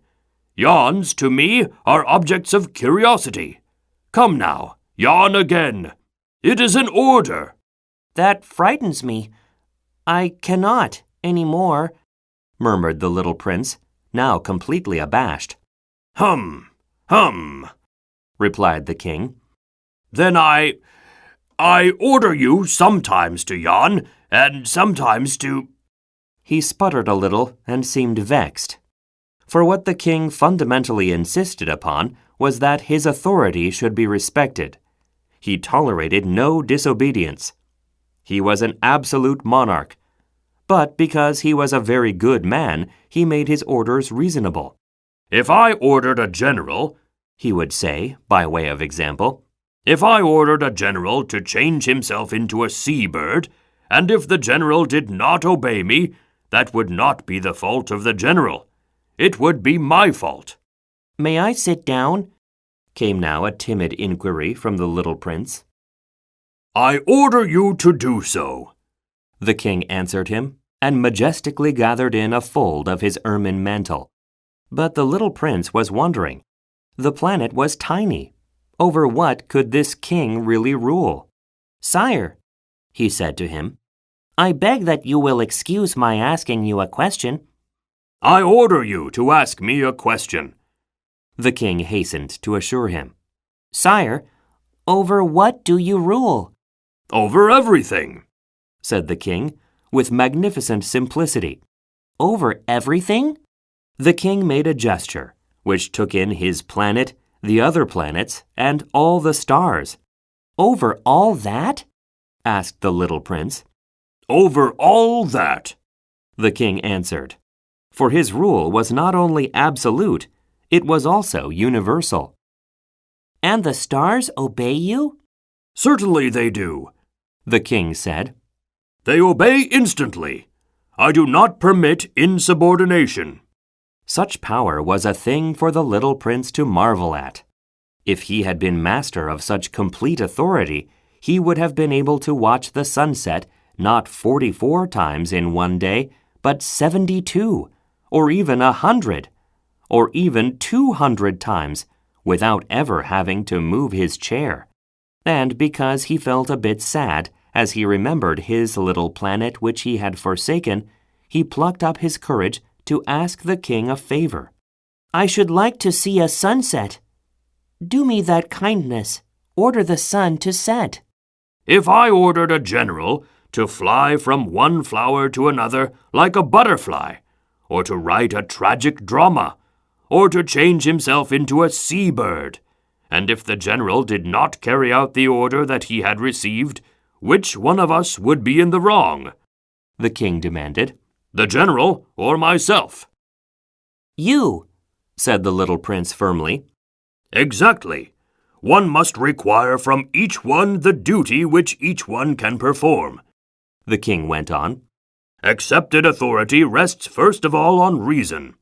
Yawns, to me, are objects of curiosity. Come now, yawn again. It is an order." That frightens me. I cannot any more, murmured the little prince, now completely abashed. Hum, replied the king. "Then I order you sometimes to yawn, and sometimes to—" He sputtered a little and seemed vexed. For what the king fundamentally insisted upon was that his authority should be respected. He tolerated no disobedience. He was an absolute monarch. But because he was a very good man, he made his orders reasonable. "If I ordered a general," he would say, by way of example, "if I ordered a general to change himself into a seabird, and if the general did not obey me, that would not be the fault of the general. It would be my fault." May I sit down? Came now a timid inquiry from the little prince. "I order you to do so," the king answered him, and majestically gathered in a fold of his ermine mantle. But the little prince was wondering. The planet was tiny. Over what could this king really rule? Sire, he said to him, I beg that you will excuse my asking you a question. "I order you to ask me a question," the king hastened to assure him. Sire, over what do you rule? "Over everything," said the king, with magnificent simplicity. Over everything? The king made a gesture, which took in his planet, the other planets, and all the stars. Over all that? asked the little prince. "Over all that," the king answered. For his rule was not only absolute, it was also universal. And the stars obey you? "Certainly they do. The king said. They obey instantly. I do not permit insubordination. Such power was a thing for the little prince to marvel at. If he had been master of such complete authority, he would have been able to watch the sunset not 44 times in one day, but 72, or even 100, or even 200 times, without ever having to move his chair. And because he felt a bit sad as he remembered his little planet which he had forsaken, he plucked up his courage to ask the king a favor. I should like to see a sunset. Do me that kindness. Order the sun to set. If I ordered a general to fly from one flower to another like a butterfly, or to write a tragic drama, or to change himself into a seabird, and if the general did not carry out the order that he had received, which one of us would be in the wrong? The king demanded. The general or myself? You, said the little prince firmly. Exactly. One must require from each one the duty which each one can perform. The king went on. Accepted authority rests first of all on reason.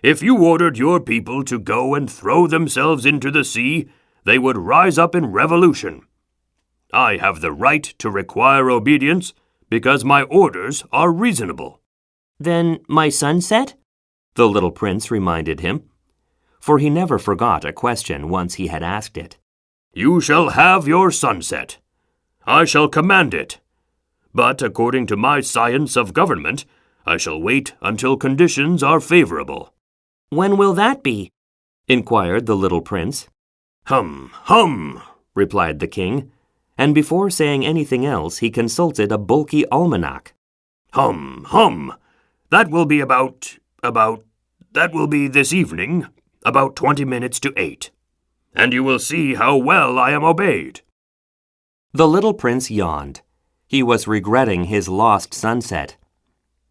If you ordered your people to go and throw themselves into the sea, they would rise up in revolution. I have the right to require obedience because my orders are reasonable. Then my sunset? The little prince reminded him, for he never forgot a question once he had asked it. You shall have your sunset. I shall command it. But according to my science of government, I shall wait until conditions are favorable. When will that be? Inquired the little prince. Hum, replied the king, and before saying anything else he consulted a bulky almanac. Hum. That will be that will be this evening, about 20 minutes to 8. And you will see how well I am obeyed. The little prince yawned. He was regretting his lost sunset.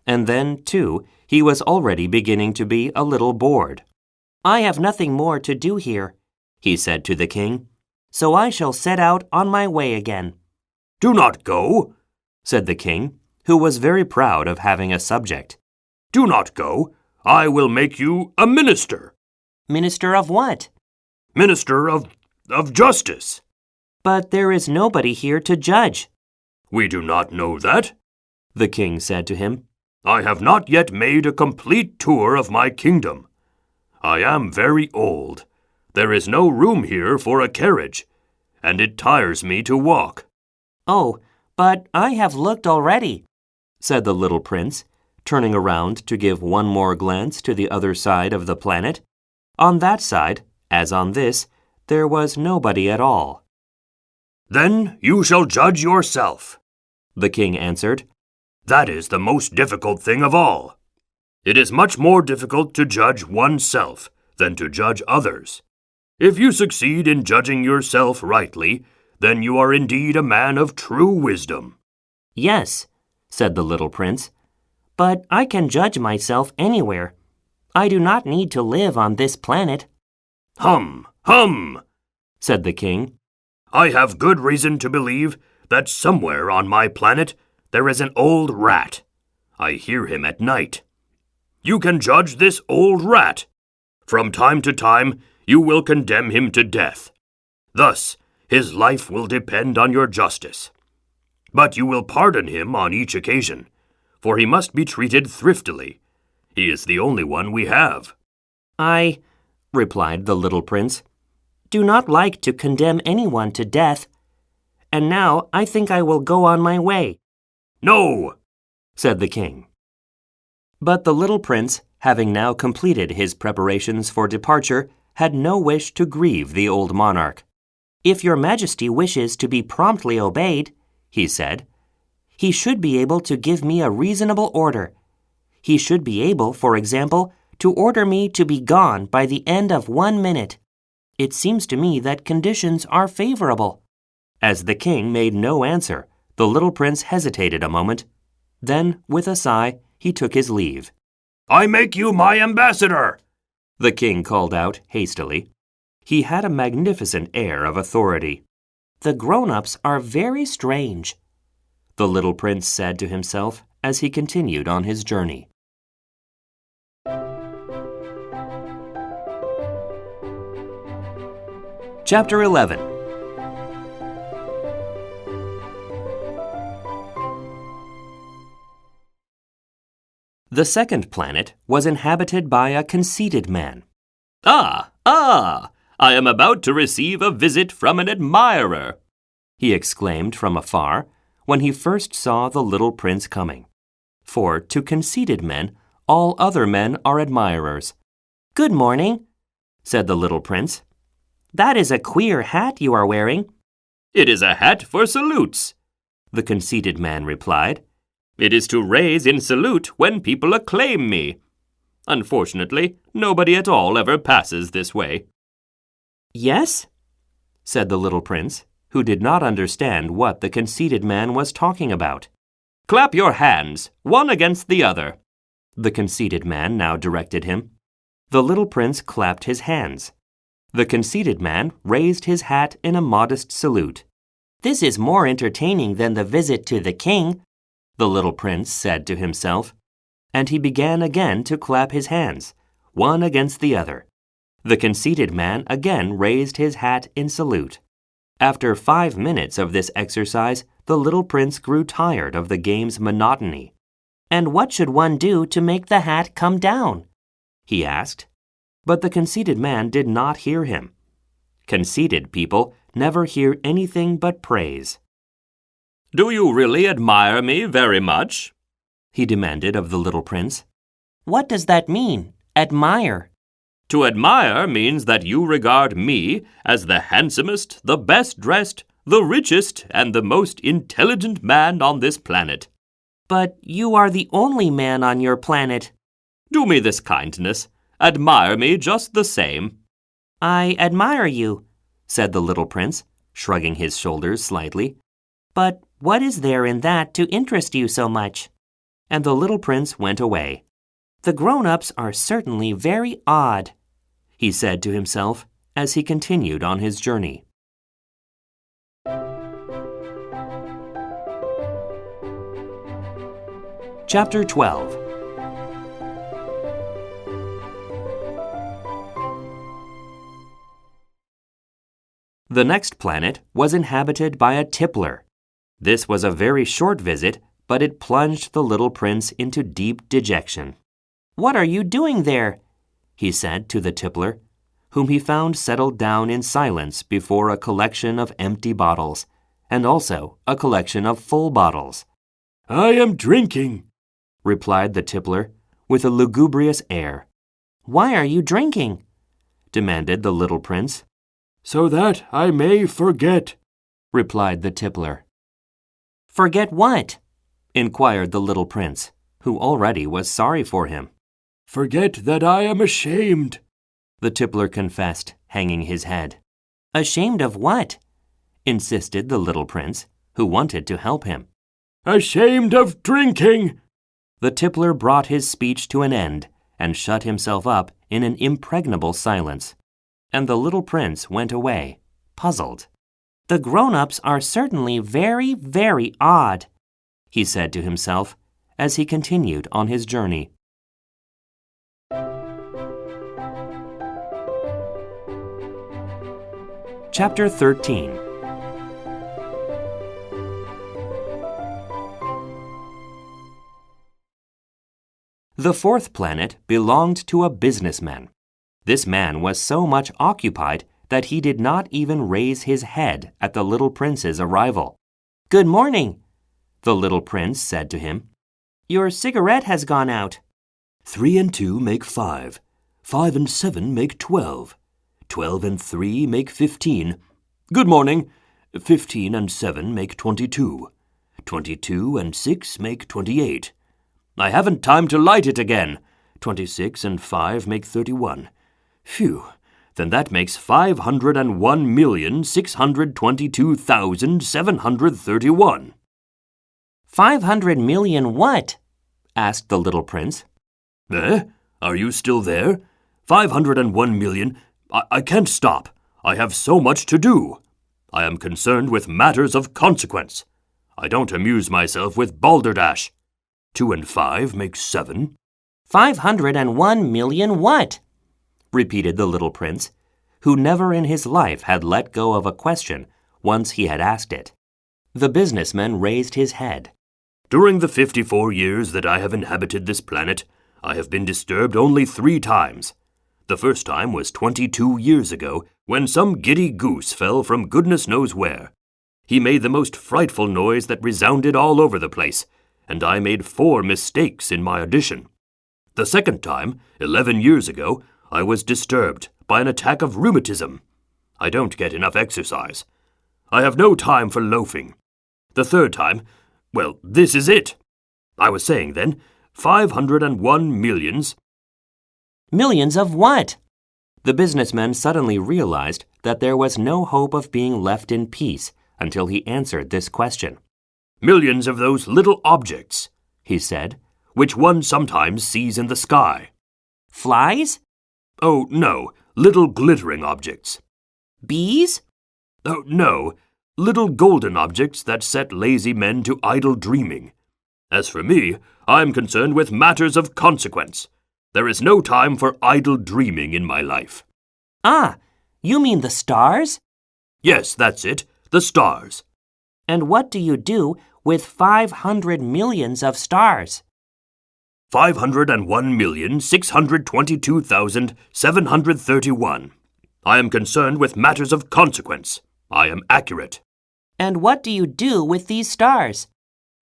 And then, too, he was already beginning to be a little bored. I have nothing more to do here, he said to the king. So I shall set out on my way again. Do not go, said the king, who was very proud of having a subject. Do not go. I will make you a minister. Minister of what? Minister of justice. But there is nobody here to judge. We do not know that, the king said to him. I have not yet made a complete tour of my kingdom. I am very old. There is no room here for a carriage, and it tires me to walk. Oh, but I have looked already, said the little prince, turning around to give one more glance to the other side of the planet. On that side, as on this, there was nobody at all. Then you shall judge yourself, the king answered. That is the most difficult thing of all. It is much more difficult to judge oneself than to judge others. If you succeed in judging yourself rightly, then you are indeed a man of true wisdom. Yes, said the little prince. But I can judge myself anywhere. I do not need to live on this planet. Hum, said the king. I have good reason to believe that somewhere on my planet there is an old rat. I hear him at night. You can judge this old rat. From time to time, you will condemn him to death. Thus, his life will depend on your justice. But you will pardon him on each occasion, for he must be treated thriftily. He is the only one we have. I, replied the little prince, do not like to condemn anyone to death. And now I think I will go on my way. No, said the king. But the little prince, having now completed his preparations for departure, had no wish to grieve the old monarch. If your majesty wishes to be promptly obeyed, he said, he should be able to give me a reasonable order. He should be able, for example, to order me to be gone by the end of 1 minute. It seems to me that conditions are favorable. As the king made no answer, the little prince hesitated a moment. Then, with a sigh, he took his leave. I make you my ambassador, the king called out hastily. He had a magnificent air of authority. The grown-ups are very strange, the little prince said to himself as he continued on his journey. Chapter 11. The second planet was inhabited by a conceited man. Ah! I am about to receive a visit from an admirer, he exclaimed from afar when he first saw the little prince coming. For to conceited men, all other men are admirers. "Good morning," said the little prince. "That is a queer hat you are wearing." "It is a hat for salutes," the conceited man replied. "It is to raise in salute when people acclaim me. Unfortunately, nobody at all ever passes this way." "Yes?" said the little prince, who did not understand what the conceited man was talking about. "Clap your hands, one against the other," the conceited man now directed him. The little prince clapped his hands. The conceited man raised his hat in a modest salute. "This is more entertaining than the visit to the king," the little prince said to himself, and he began again to clap his hands, one against the other. The conceited man again raised his hat in salute. After 5 minutes of this exercise, the little prince grew tired of the game's monotony. "And what should one do to make the hat come down?" he asked. But the conceited man did not hear him. Conceited people never hear anything but praise. "Do you really admire me very much?" he demanded of the little prince. "What does that mean, admire?" "To admire means that you regard me as the handsomest, the best dressed, the richest, and the most intelligent man on this planet." "But you are the only man on your planet." "Do me this kindness. Admire me just the same." "I admire you," said the little prince, shrugging his shoulders slightly. "But what is there in that to interest you so much?" And the little prince went away. "The grown-ups are certainly very odd," he said to himself as he continued on his journey. Chapter 12. The next planet was inhabited by a tippler. This was a very short visit, but it plunged the little prince into deep dejection. "What are you doing there?" he said to the tippler, whom he found settled down in silence before a collection of empty bottles, and also a collection of full bottles. "I am drinking," replied the tippler, with a lugubrious air. "Why are you drinking?" demanded the little prince. "So that I may forget," replied the tippler. "Forget what?" inquired the little prince, who already was sorry for him. "Forget that I am ashamed," the tippler confessed, hanging his head. "Ashamed of what?" insisted the little prince, who wanted to help him. "Ashamed of drinking." The tippler brought his speech to an end and shut himself up in an impregnable silence, and the little prince went away, puzzled. "The grown-ups are certainly very, very odd," he said to himself as he continued on his journey. Chapter 13. The fourth planet belonged to a businessman. This man was so much occupied that he did not even raise his head at the little prince's arrival. "Good morning," the little prince said to him. "Your cigarette has gone out." 3 and 2 make 5. 5 and 7 make 12. 12 and 3 make 15. Good morning. 15 and 7 make 22. 22 and 6 make 28. I haven't time to light it again. 26 and 5 make 31. Phew, then that makes 501,622,731. 500 million what? asked the little prince. Are you still there? 501 million. I can't stop. I have so much to do. I am concerned with matters of consequence. I don't amuse myself with balderdash. 2 and 5 make 7. 501 million what? Repeated the little prince, who never in his life had let go of a question once he had asked it. The businessman raised his head. During the 54 years that I have inhabited this planet, I have been disturbed only 3 times. The first time was 22 years ago, when some giddy goose fell from goodness knows where. He made the most frightful noise that resounded all over the place, and I made 4 mistakes in my audition. The second time, 11 years ago, I was disturbed by an attack of rheumatism. I don't get enough exercise. I have no time for loafing. The third time, well, this is it. I was saying then, 501 millions. Millions of what? The businessman suddenly realized that there was no hope of being left in peace until he answered this question. Millions of those little objects, he said, which one sometimes sees in the sky. Flies? Oh, no, little glittering objects. Bees? Oh, no, little golden objects that set lazy men to idle dreaming. As for me, I'm concerned with matters of consequence. There is no time for idle dreaming in my life. Ah, you mean the stars? Yes, that's it, the stars. And what do you do with 500 millions of stars? 501,622,731. I am concerned with matters of consequence. I am accurate. And what do you do with these stars?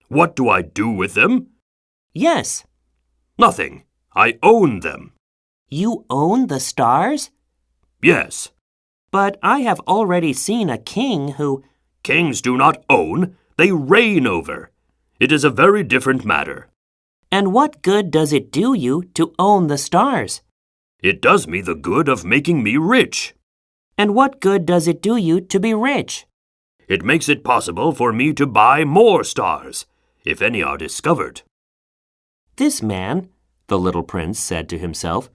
What do I do with them? Yes. Nothing. I own them. You own the stars? Yes. But I have already seen a king who... Kings do not own, they reign over. It is a very different matter. And what good does it do you to own the stars? It does me the good of making me rich. And what good does it do you to be rich? It makes it possible for me to buy more stars, if any are discovered. This man, the little prince said to himself,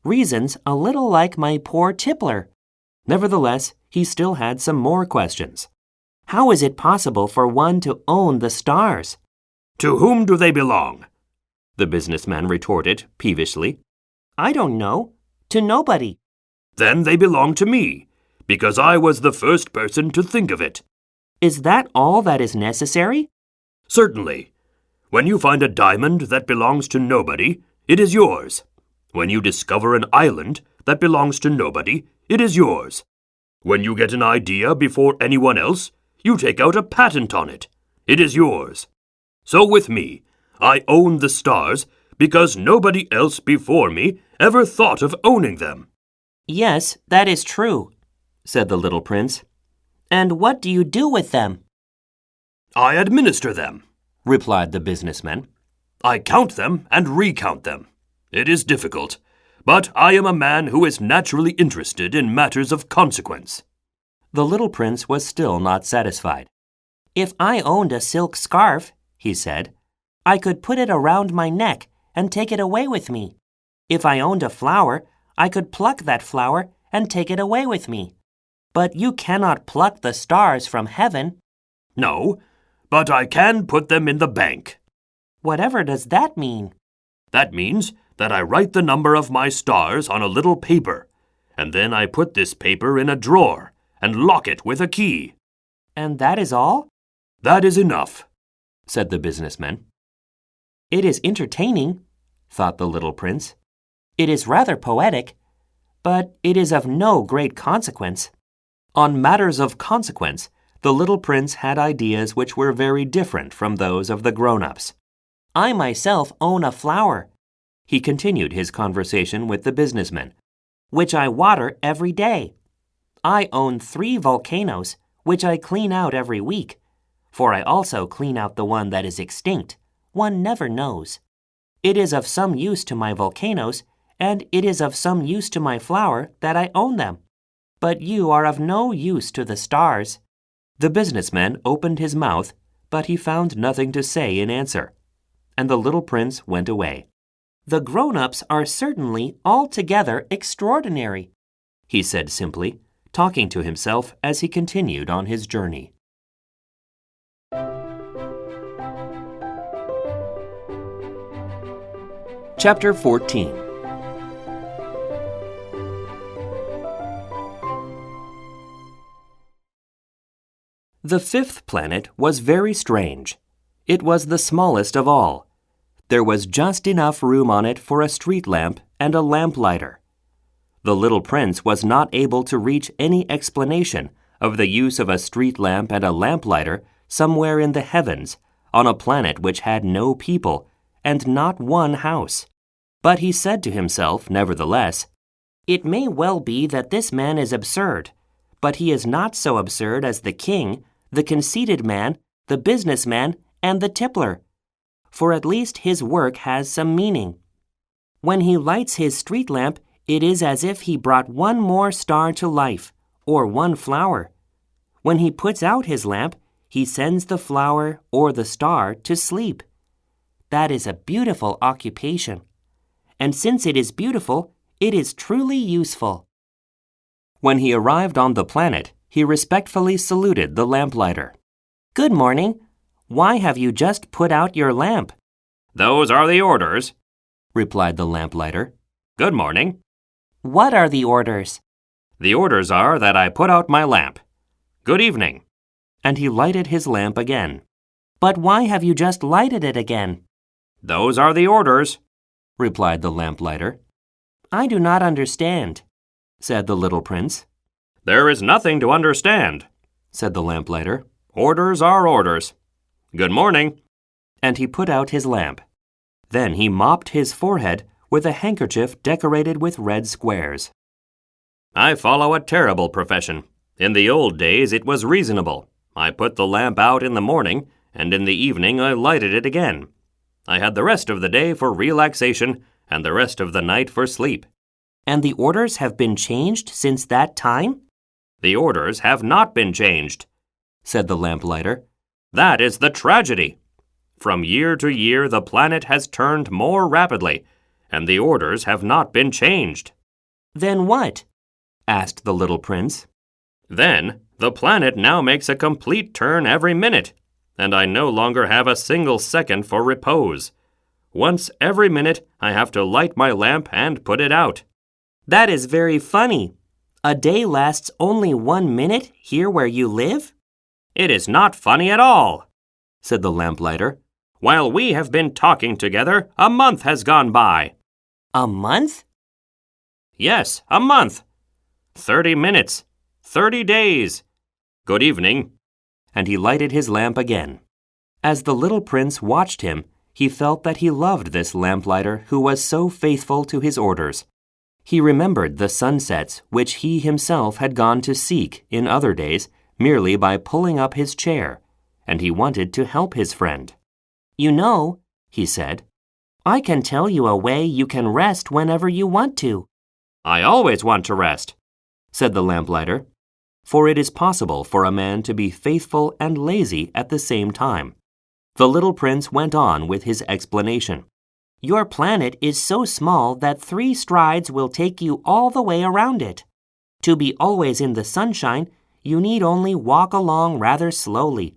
reasons a little like my poor tippler. Nevertheless, he still had some more questions. How is it possible for one to own the stars? To whom do they belong? The businessman retorted peevishly. I don't know. To nobody. Then they belong to me, because I was the first person to think of it. Is that all that is necessary? Certainly. When you find a diamond that belongs to nobody, it is yours. When you discover an island that belongs to nobody, it is yours. When you get an idea before anyone else, you take out a patent on it. It is yours. So with me, I own the stars because nobody else before me ever thought of owning them. Yes, that is true, said the little prince. And what do you do with them? I administer them, replied the businessman. I count them and recount them. It is difficult, but I am a man who is naturally interested in matters of consequence. The little prince was still not satisfied. If I owned a silk scarf, he said, I could put it around my neck and take it away with me. If I owned a flower, I could pluck that flower and take it away with me. But you cannot pluck the stars from heaven. No, but I can put them in the bank. Whatever does that mean? That means that I write the number of my stars on a little paper, and then I put this paper in a drawer and lock it with a key. And that is all? That is enough, said the businessman. It is entertaining, thought the little prince. It is rather poetic, but it is of no great consequence. On matters of consequence, the little prince had ideas which were very different from those of the grown-ups. I myself own a flower, he continued his conversation with the businessman, which I water every day. I own 3 volcanoes, which I clean out every week, for I also clean out the one that is extinct. One never knows. It is of some use to my volcanoes, and it is of some use to my flower that I own them. But you are of no use to the stars. The businessman opened his mouth, but he found nothing to say in answer, and the little prince went away. The grown-ups are certainly altogether extraordinary, he said simply, talking to himself as he continued on his journey. Chapter 14. The fifth planet was very strange. It was the smallest of all. There was just enough room on it for a street lamp and a lamplighter. The little prince was not able to reach any explanation of the use of a street lamp and a lamplighter somewhere in the heavens on a planet which had no people and not one house. But he said to himself, nevertheless, "It may well be that this man is absurd, but he is not so absurd as the king, the conceited man, the businessman, and the tippler, for at least his work has some meaning. When he lights his street lamp, it is as if he brought one more star to life, or one flower. When he puts out his lamp, he sends the flower or the star to sleep. That is a beautiful occupation. And since it is beautiful, it is truly useful." When he arrived on the planet, he respectfully saluted the lamplighter. "Good morning. Why have you just put out your lamp?" "Those are the orders," replied the lamplighter. "Good morning." "What are the orders?" "The orders are that I put out my lamp. Good evening." And he lighted his lamp again. "But why have you just lighted it again?" "Those are the orders," replied the lamplighter. "I do not understand," said the little prince. "There is nothing to understand," said the lamplighter. "Orders are orders. Good morning." And he put out his lamp. Then he mopped his forehead with a handkerchief decorated with red squares. "I follow a terrible profession. In the old days it was reasonable. I put the lamp out in the morning, and in the evening I lighted it again. I had the rest of the day for relaxation and the rest of the night for sleep." "And the orders have been changed since that time?" "The orders have not been changed," said the lamplighter. "That is the tragedy. From year to year the planet has turned more rapidly, and the orders have not been changed." "Then what?" asked the little prince. "Then the planet now makes a complete turn every minute, and I no longer have a single second for repose. Once every minute I have to light my lamp and put it out." "That is very funny. A day lasts only 1 minute here where you live?" "It is not funny at all," said the lamplighter. "While we have been talking together, a month has gone by." "A month?" "Yes, a month. 30 minutes. 30 days. Good evening." And he lighted his lamp again. As the little prince watched him, he felt that he loved this lamplighter who was so faithful to his orders. He remembered the sunsets which he himself had gone to seek in other days merely by pulling up his chair, and he wanted to help his friend. "You know," he said, "I can tell you a way you can rest whenever you want to." "I always want to rest," said the lamplighter, for it is possible for a man to be faithful and lazy at the same time. The little prince went on with his explanation. "Your planet is so small that 3 strides will take you all the way around it. To be always in the sunshine, you need only walk along rather slowly.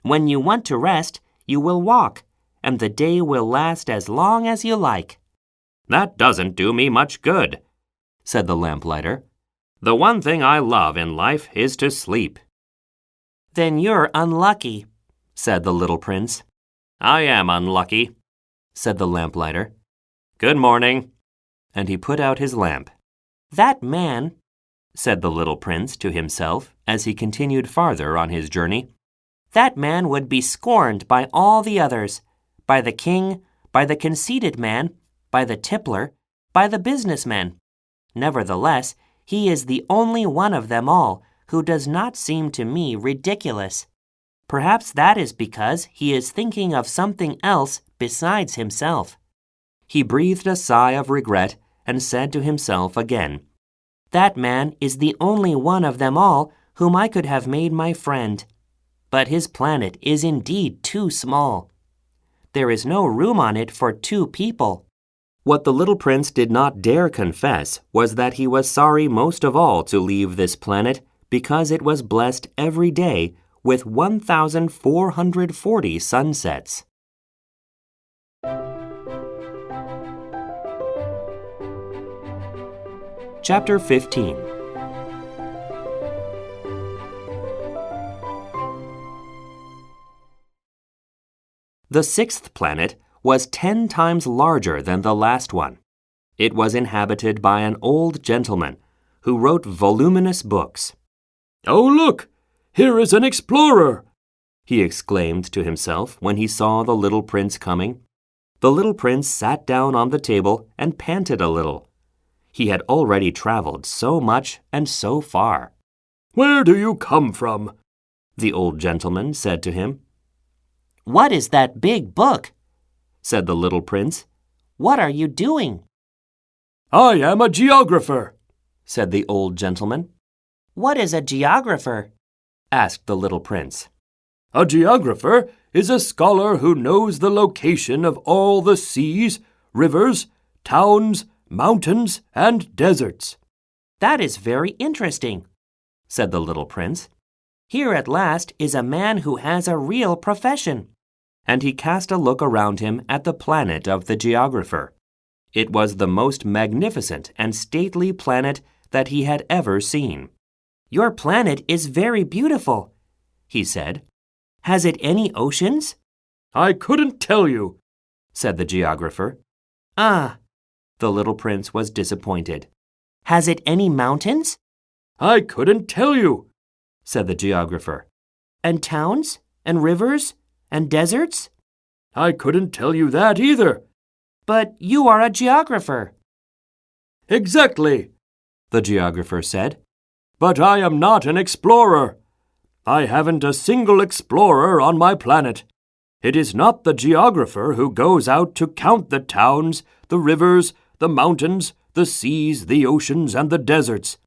When you want to rest, you will walk, and the day will last as long as you like." "That doesn't do me much good," said the lamplighter. "The one thing I love in life is to sleep." "Then you're unlucky," said the little prince. "I am unlucky," said the lamplighter. "Good morning." And he put out his lamp. "That man," said the little prince to himself as he continued farther on his journey, "that man would be scorned by all the others, by the king, by the conceited man, by the tippler, by the businessman. Nevertheless, he is the only one of them all who does not seem to me ridiculous. Perhaps that is because he is thinking of something else besides himself." He breathed a sigh of regret and said to himself again, "That man is the only one of them all whom I could have made my friend. But his planet is indeed too small. There is no room on it for 2 people. What the little prince did not dare confess was that he was sorry most of all to leave this planet because it was blessed every day with 1,440 sunsets. Chapter 15. The sixth planet was 10 times larger than the last one. It was inhabited by an old gentleman who wrote voluminous books. "Oh, look! Here is an explorer!" he exclaimed to himself when he saw the little prince coming. The little prince sat down on the table and panted a little. He had already traveled so much and so far. "Where do you come from?" the old gentleman said to him. What is that big book? Said the little prince. What are you doing? "I am a geographer," said the old gentleman. What is a geographer? Asked the little prince. "A geographer is a scholar who knows the location of all the seas, rivers, towns, mountains, and deserts." That is very interesting, said the little prince. Here at last is a man who has a real profession. And he cast a look around him at the planet of the geographer. It was the most magnificent and stately planet that he had ever seen. Your planet is very beautiful, he said. Has it any oceans? "I couldn't tell you," said the geographer. Ah, The little prince was disappointed. has it any mountains? "I couldn't tell you," said the geographer. And towns? And rivers? And deserts? "I couldn't tell you that either." But you are a geographer. "Exactly," The geographer said. "but I am not an explorer. I haven't a single explorer on my planet. It is not the geographer who goes out to count the towns, the rivers, the mountains, the seas, the oceans, and the deserts.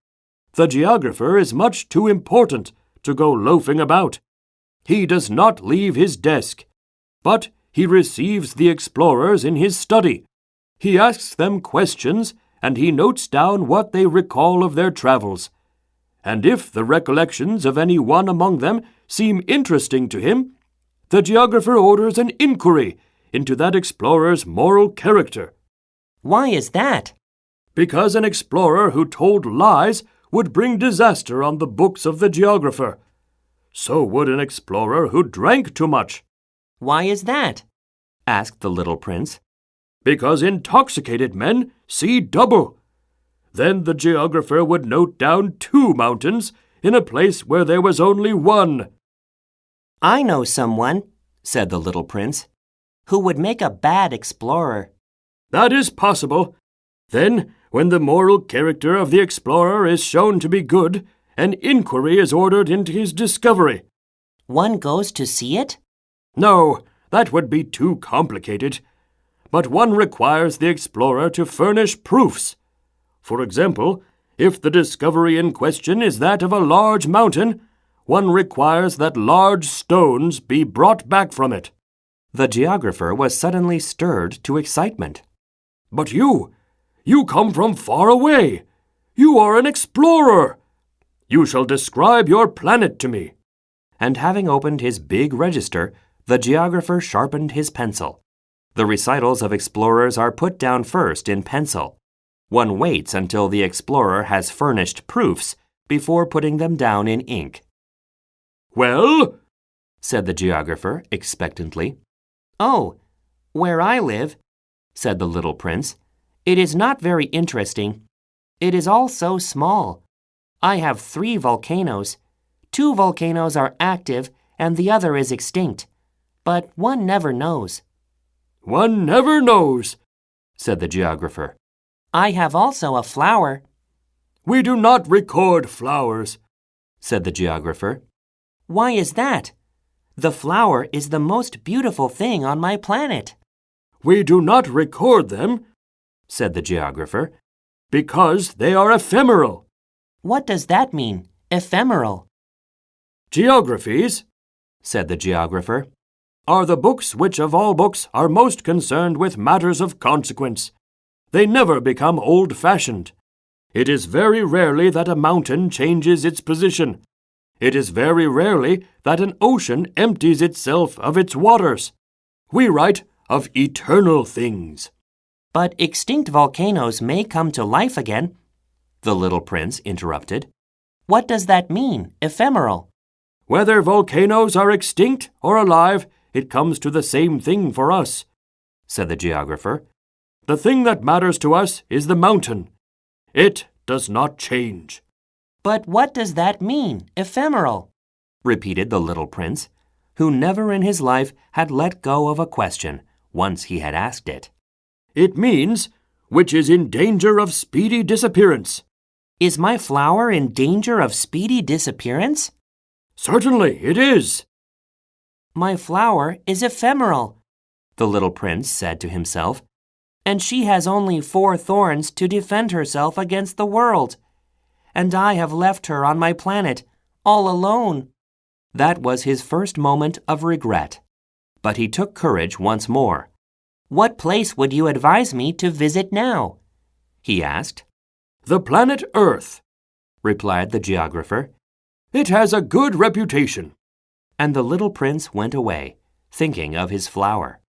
The geographer is much too important to go loafing about. He does not leave his desk, but he receives the explorers in his study. He asks them questions, and he notes down what they recall of their travels. And if the recollections of any one among them seem interesting to him, the geographer orders an inquiry into that explorer's moral character. Why is that? Because an explorer who told lies would bring disaster on the books of the geographer. So would an explorer who drank too much. Why is that? Asked the little prince. Because intoxicated men see double. Then the geographer would note down 2 mountains in a place where there was only 1. I know someone, said the little prince, who would make a bad explorer. That is possible. Then, when the moral character of the explorer is shown to be good, an inquiry is ordered into his discovery. One goes to see it? No, that would be too complicated. But one requires the explorer to furnish proofs. For example, if the discovery in question is that of a large mountain, one requires that large stones be brought back from it. The geographer was suddenly stirred to excitement. But you come from far away. You are an explorer. You shall describe your planet to me. And having opened his big register, the geographer sharpened his pencil. The recitals of explorers are put down first in pencil. One waits until the explorer has furnished proofs before putting them down in ink. "Well?" said the geographer expectantly. Oh, where I live, said the little prince, it is not very interesting. It is all so small. I have 3 volcanoes. 2 volcanoes are active and the other is extinct. But one never knows. "One never knows," said the geographer. I have also a flower. "We do not record flowers," said the geographer. Why is that? The flower is the most beautiful thing on my planet. "We do not record them," said the geographer. "because they are ephemeral." What does that mean, ephemeral? Geographies, said the geographer, are the books which of all books are most concerned with matters of consequence. They never become old-fashioned. It is very rarely that a mountain changes its position. It is very rarely that an ocean empties itself of its waters. We write of eternal things. But extinct volcanoes may come to life again, the little prince interrupted. What does that mean, ephemeral? Whether volcanoes are extinct or alive, it comes to the same thing for us, said the geographer. The thing that matters to us is the mountain. It does not change. But what does that mean, ephemeral? Repeated the little prince, who never in his life had let go of a question once he had asked it. It means which is in danger of speedy disappearance. Is my flower in danger of speedy disappearance? Certainly it is. My flower is ephemeral, the little prince said to himself, and she has only 4 thorns to defend herself against the world. And I have left her on my planet, all alone. That was his first moment of regret. But he took courage once more. What place would you advise me to visit now? He asked. The planet Earth, replied the geographer. It has a good reputation. And the little prince went away, thinking of his flower.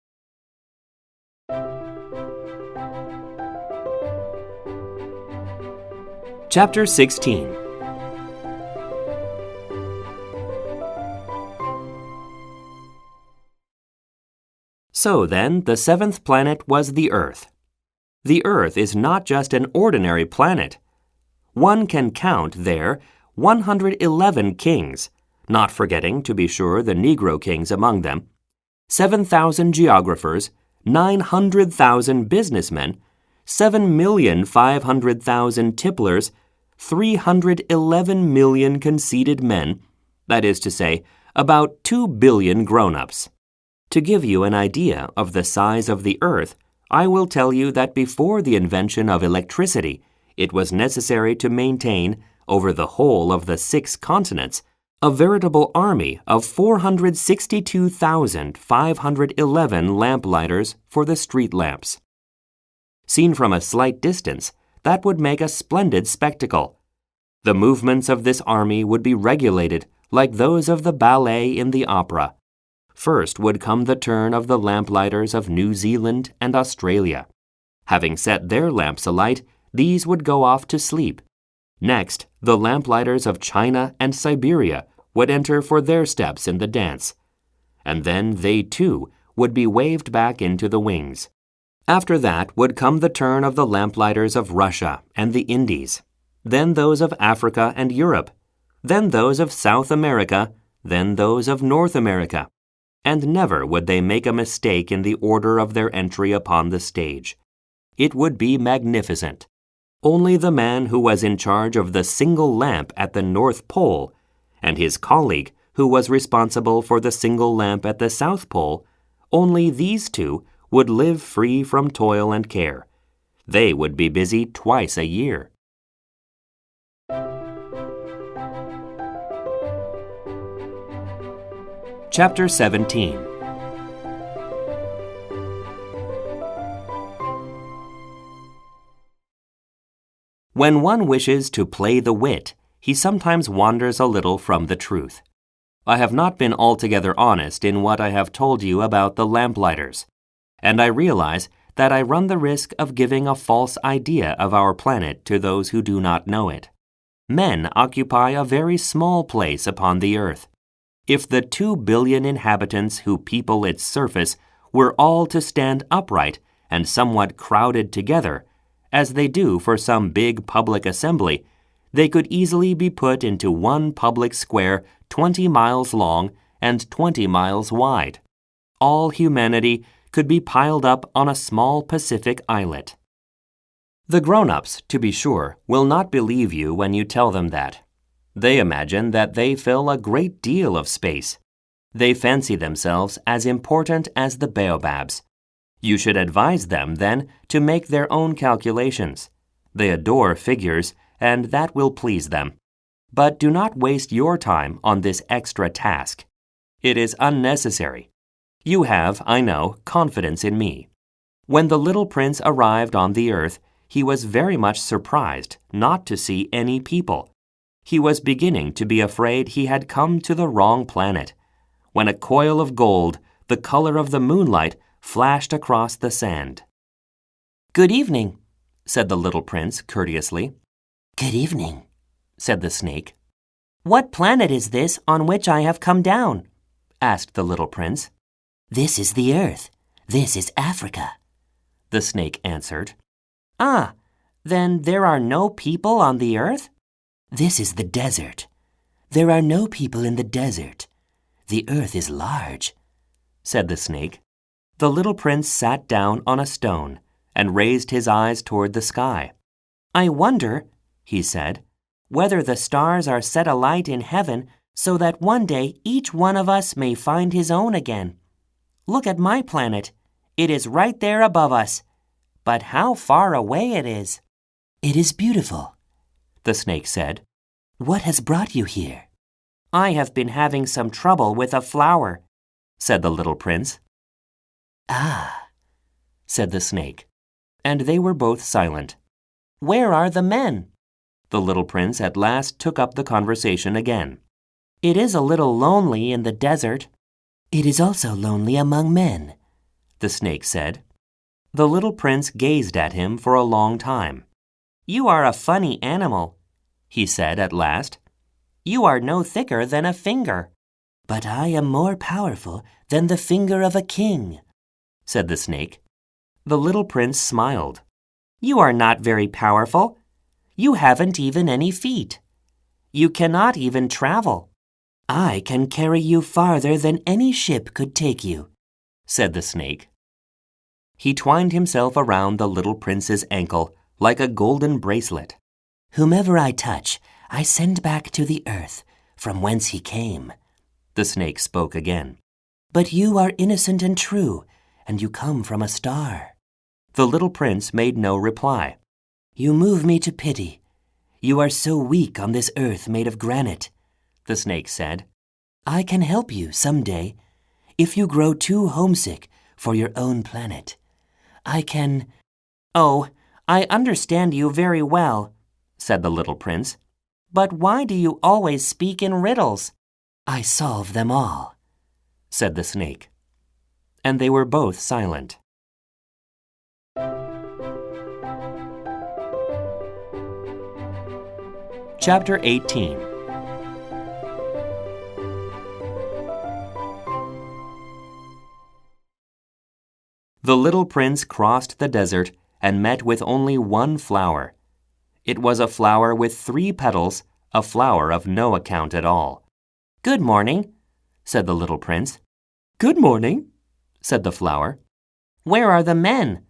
Chapter 16. So then, the 7th planet was the Earth. The Earth is not just an ordinary planet. One can count there 111 kings, not forgetting, to be sure, the Negro kings among them, 7,000 geographers, 900,000 businessmen, 7,500,000 tipplers, 311 million conceited men, that is to say, about 2 billion grown-ups. To give you an idea of the size of the Earth, I will tell you that before the invention of electricity, it was necessary to maintain, over the whole of the 6 continents, a veritable army of 462,511 lamplighters for the street lamps. Seen from a slight distance, that would make a splendid spectacle. The movements of this army would be regulated like those of the ballet in the opera. First would come the turn of the lamplighters of New Zealand and Australia. Having set their lamps alight, these would go off to sleep. Next, the lamplighters of China and Siberia would enter for their steps in the dance. And then they, too, would be waved back into the wings. After that would come the turn of the lamplighters of Russia and the Indies, then those of Africa and Europe, then those of South America, then those of North America. And never would they make a mistake in the order of their entry upon the stage. It would be magnificent. Only the man who was in charge of the single lamp at the North Pole, and his colleague who was responsible for the single lamp at the South Pole, only these two would live free from toil and care. They would be busy twice a year. Chapter 17. When one wishes to play the wit, he sometimes wanders a little from the truth. I have not been altogether honest in what I have told you about the lamplighters, and I realize that I run the risk of giving a false idea of our planet to those who do not know it. Men occupy a very small place upon the earth. If the 2 billion inhabitants who people its surface were all to stand upright and somewhat crowded together, as they do for some big public assembly, they could easily be put into one public square 20 miles long and 20 miles wide. All humanity could be piled up on a small Pacific islet. The grown-ups, to be sure, will not believe you when you tell them that. They imagine that they fill a great deal of space. They fancy themselves as important as the baobabs. You should advise them, then, to make their own calculations. They adore figures, and that will please them. But do not waste your time on this extra task. It is unnecessary. You have, I know, confidence in me. When the little prince arrived on the earth, he was very much surprised not to see any people. He was beginning to be afraid he had come to the wrong planet, when a coil of gold, the color of the moonlight, flashed across the sand. Good evening, said the little prince courteously. Good evening, said the snake. What planet is this on which I have come down? Asked the little prince. This is the earth. This is Africa, the snake answered. Ah, then there are no people on the earth? This is the desert. There are no people in the desert. The earth is large, said the snake. The little prince sat down on a stone and raised his eyes toward the sky. I wonder, he said, whether the stars are set alight in heaven so that one day each one of us may find his own again. Look at my planet. It is right there above us. But how far away it is. It is beautiful, the snake said. What has brought you here? I have been having some trouble with a flower, said the little prince. Ah, said the snake, and they were both silent. Where are the men? The little prince at last took up the conversation again. It is a little lonely in the desert. It is also lonely among men, the snake said. The little prince gazed at him for a long time. You are a funny animal, he said at last. You are no thicker than a finger. But I am more powerful than the finger of a king, said the snake. The little prince smiled. You are not very powerful. You haven't even any feet. You cannot even travel. I can carry you farther than any ship could take you, said the snake. He twined himself around the little prince's ankle like a golden bracelet. Whomever I touch, I send back to the earth, from whence he came. The snake spoke again. But you are innocent and true, and you come from a star. The little prince made no reply. You move me to pity. You are so weak on this earth made of granite, the snake said. I can help you some day, if you grow too homesick for your own planet. I can... Oh, I understand you very well, said the little prince. But why do you always speak in riddles? I solve them all, said the snake. And they were both silent. Chapter 18. The little prince crossed the desert and met with only one flower. It was a flower with 3 petals, a flower of no account at all. Good morning, said the little prince. Good morning, said the flower. Where are the men?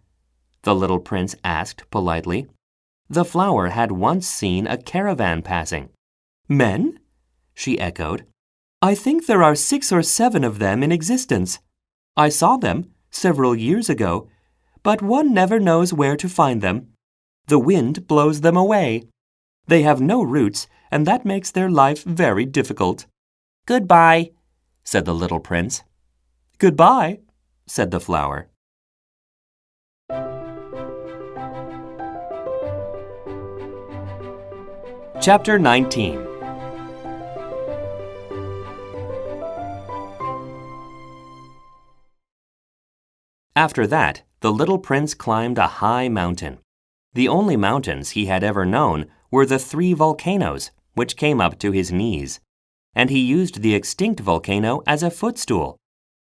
The little prince asked politely. The flower had once seen a caravan passing. Men? She echoed. I think there are 6 or 7 of them in existence. I saw them several years ago, but one never knows where to find them. The wind blows them away. They have no roots, and that makes their life very difficult. Goodbye, said the little prince. Goodbye, said the flower. Chapter 19. After that, the little prince climbed a high mountain. The only mountains he had ever known were the 3 volcanoes, which came up to his knees, and he used the extinct volcano as a footstool.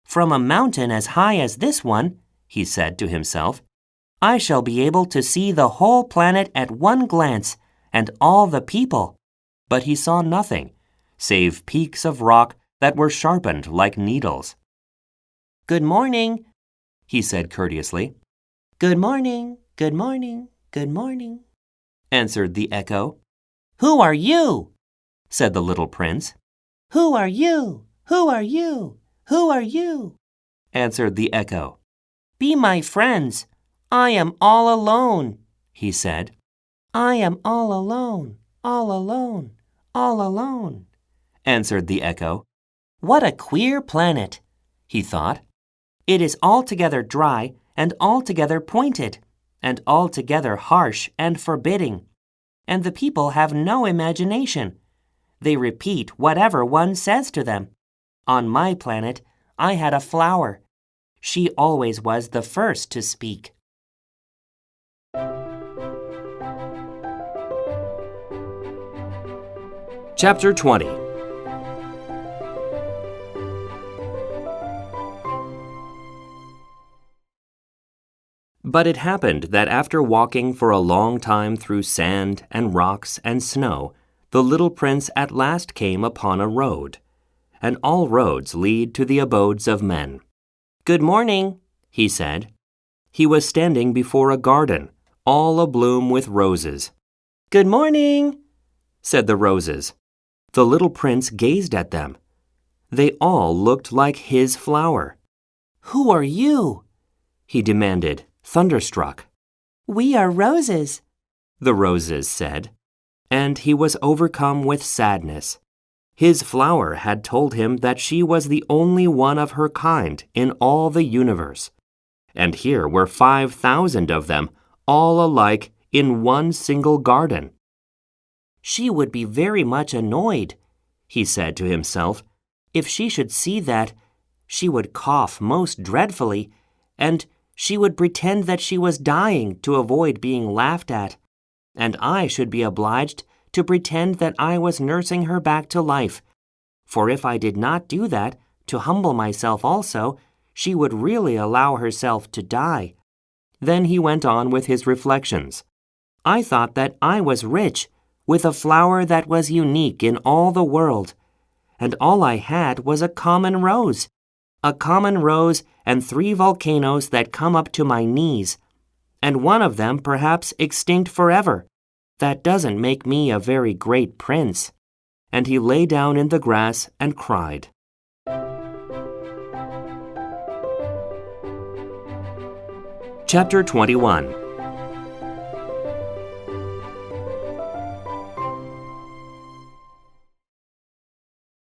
From a mountain as high as this one, he said to himself, I shall be able to see the whole planet at one glance, and all the people. But he saw nothing, save peaks of rock that were sharpened like needles. Good morning, he said courteously. Good morning, good morning, good morning, answered the echo. Who are you? said the little prince. Who are you? Who are you? Who are you? answered the echo. Be my friends. I am all alone, he said. I am all alone, all alone, all alone, answered the echo. What a queer planet, he thought. It is altogether dry, and altogether pointed, and altogether harsh and forbidding. And the people have no imagination. They repeat whatever one says to them. On my planet, I had a flower. She always was the first to speak. Chapter 20. But it happened that after walking for a long time through sand and rocks and snow, the little prince at last came upon a road. And all roads lead to the abodes of men. Good morning, he said. He was standing before a garden, all abloom with roses. Good morning, said the roses. The little prince gazed at them. They all looked like his flower. Who are you? He demanded, thunderstruck. We are roses, the roses said. And he was overcome with sadness. His flower had told him that she was the only one of her kind in all the universe. And here were 5,000 of them, all alike, in one single garden. She would be very much annoyed, he said to himself. If she should see that, she would cough most dreadfully, and she would pretend that she was dying to avoid being laughed at, and I should be obliged to pretend that I was nursing her back to life. For if I did not do that, to humble myself also, she would really allow herself to die. Then he went on with his reflections. I thought that I was rich, with a flower that was unique in all the world, and all I had was a common rose and 3 volcanoes that come up to my knees, and one of them perhaps extinct forever. That doesn't make me a very great prince. And he lay down in the grass and cried. Chapter 21.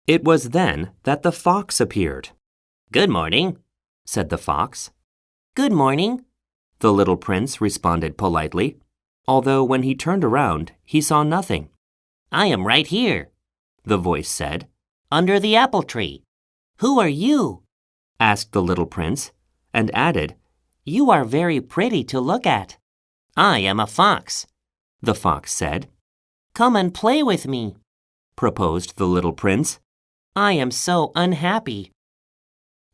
It was then that the fox appeared. Good morning, said the fox. Good morning, the little prince responded politely, although when he turned around, he saw nothing. I am right here, the voice said. Under the apple tree. Who are you? asked the little prince, and added, You are very pretty to look at. I am a fox, the fox said. Come and play with me, proposed the little prince. I am so unhappy.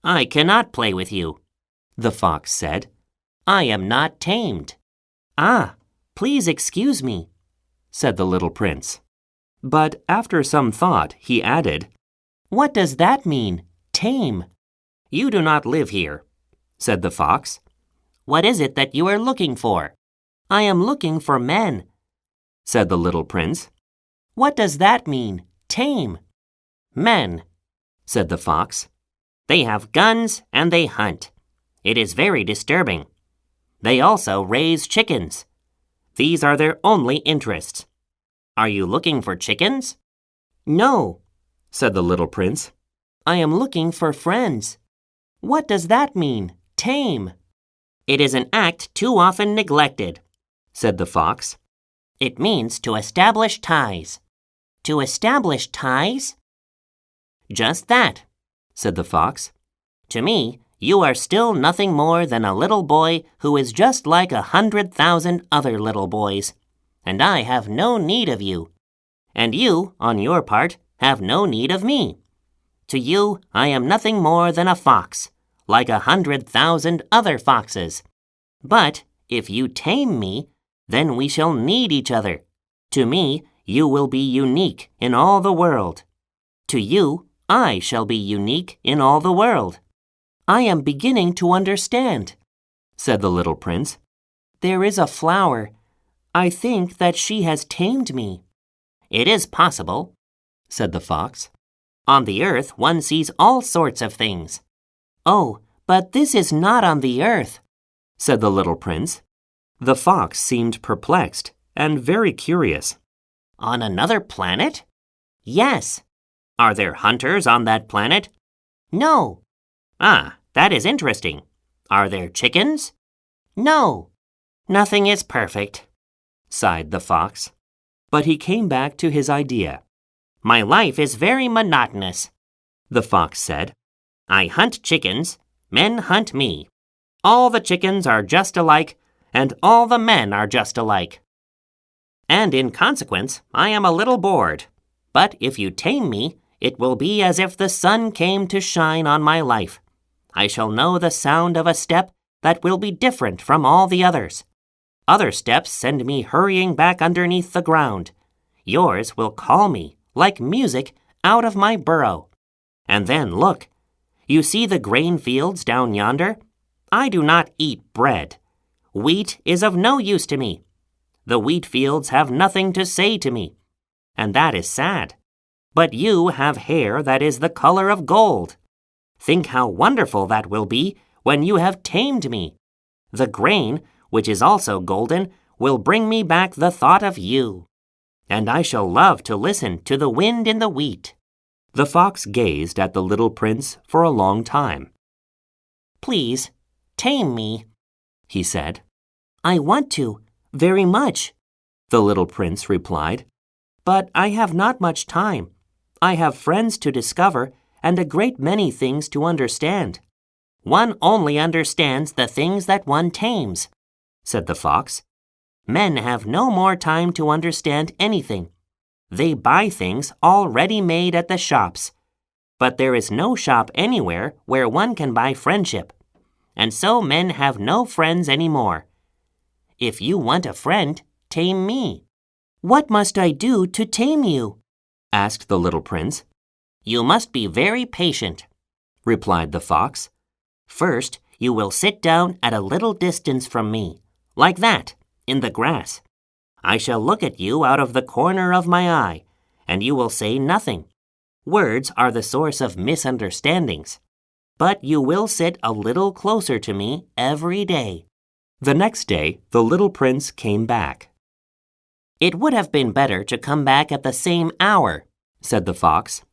I cannot play with you, the fox said. I am not tamed. Ah, please excuse me, said the little prince. But after some thought, he added, What does that mean, tame? You do not live here, said the fox. What is it that you are looking for? I am looking for men, said the little prince. What does that mean, tame? Men, said the fox. They have guns and they hunt. It is very disturbing. They also raise chickens. These are their only interests. Are you looking for chickens? No, said the little prince. I am looking for friends. What does that mean, tame? It is an act too often neglected, said the fox. It means to establish ties. To establish ties? Just that, said the fox. To me, you are still nothing more than a little boy who is just like 100,000 other little boys, and I have no need of you. And you, on your part, have no need of me. To you, I am nothing more than a fox, like 100,000 other foxes. But if you tame me, then we shall need each other. To me, you will be unique in all the world. To you, I shall be unique in all the world. I am beginning to understand, said the little prince. There is a flower. I think that she has tamed me. It is possible, said the fox. On the earth one sees all sorts of things. Oh, but this is not on the earth, said the little prince. The fox seemed perplexed and very curious. On another planet? Yes. Are there hunters on that planet? No. Ah, that is interesting. Are there chickens? No, nothing is perfect, sighed the fox. But he came back to his idea. My life is very monotonous, The fox said. I hunt chickens, men hunt me. All the chickens are just alike, and all the men are just alike. And in consequence, I am a little bored. But if you tame me, it will be as if the sun came to shine on my life. I shall know the sound of a step that will be different from all the others. Other steps send me hurrying back underneath the ground. Yours will call me, like music, out of my burrow. And then look, you see the grain fields down yonder? I do not eat bread. Wheat is of no use to me. The wheat fields have nothing to say to me, and that is sad. But you have hair that is the color of gold. Think how wonderful that will be when you have tamed me. The grain, which is also golden, will bring me back the thought of you. And I shall love to listen to the wind in the wheat. The fox gazed at the little prince for a long time. Please, tame me, he said. I want to, very much, the little prince replied. But I have not much time. I have friends to discover and a great many things to understand. One only understands the things that one tames, said the fox. Men have no more time to understand anything. They buy things already made at the shops. But there is no shop anywhere where one can buy friendship. And so men have no friends anymore. If you want a friend, tame me. What must I do to tame you? Asked the little prince. You must be very patient, replied the fox. First, you will sit down at a little distance from me, like that, in the grass. I shall look at you out of the corner of my eye, and you will say nothing. Words are the source of misunderstandings. But you will sit a little closer to me every day. The next day, the little prince came back. It would have been better to come back at the same hour, said the fox.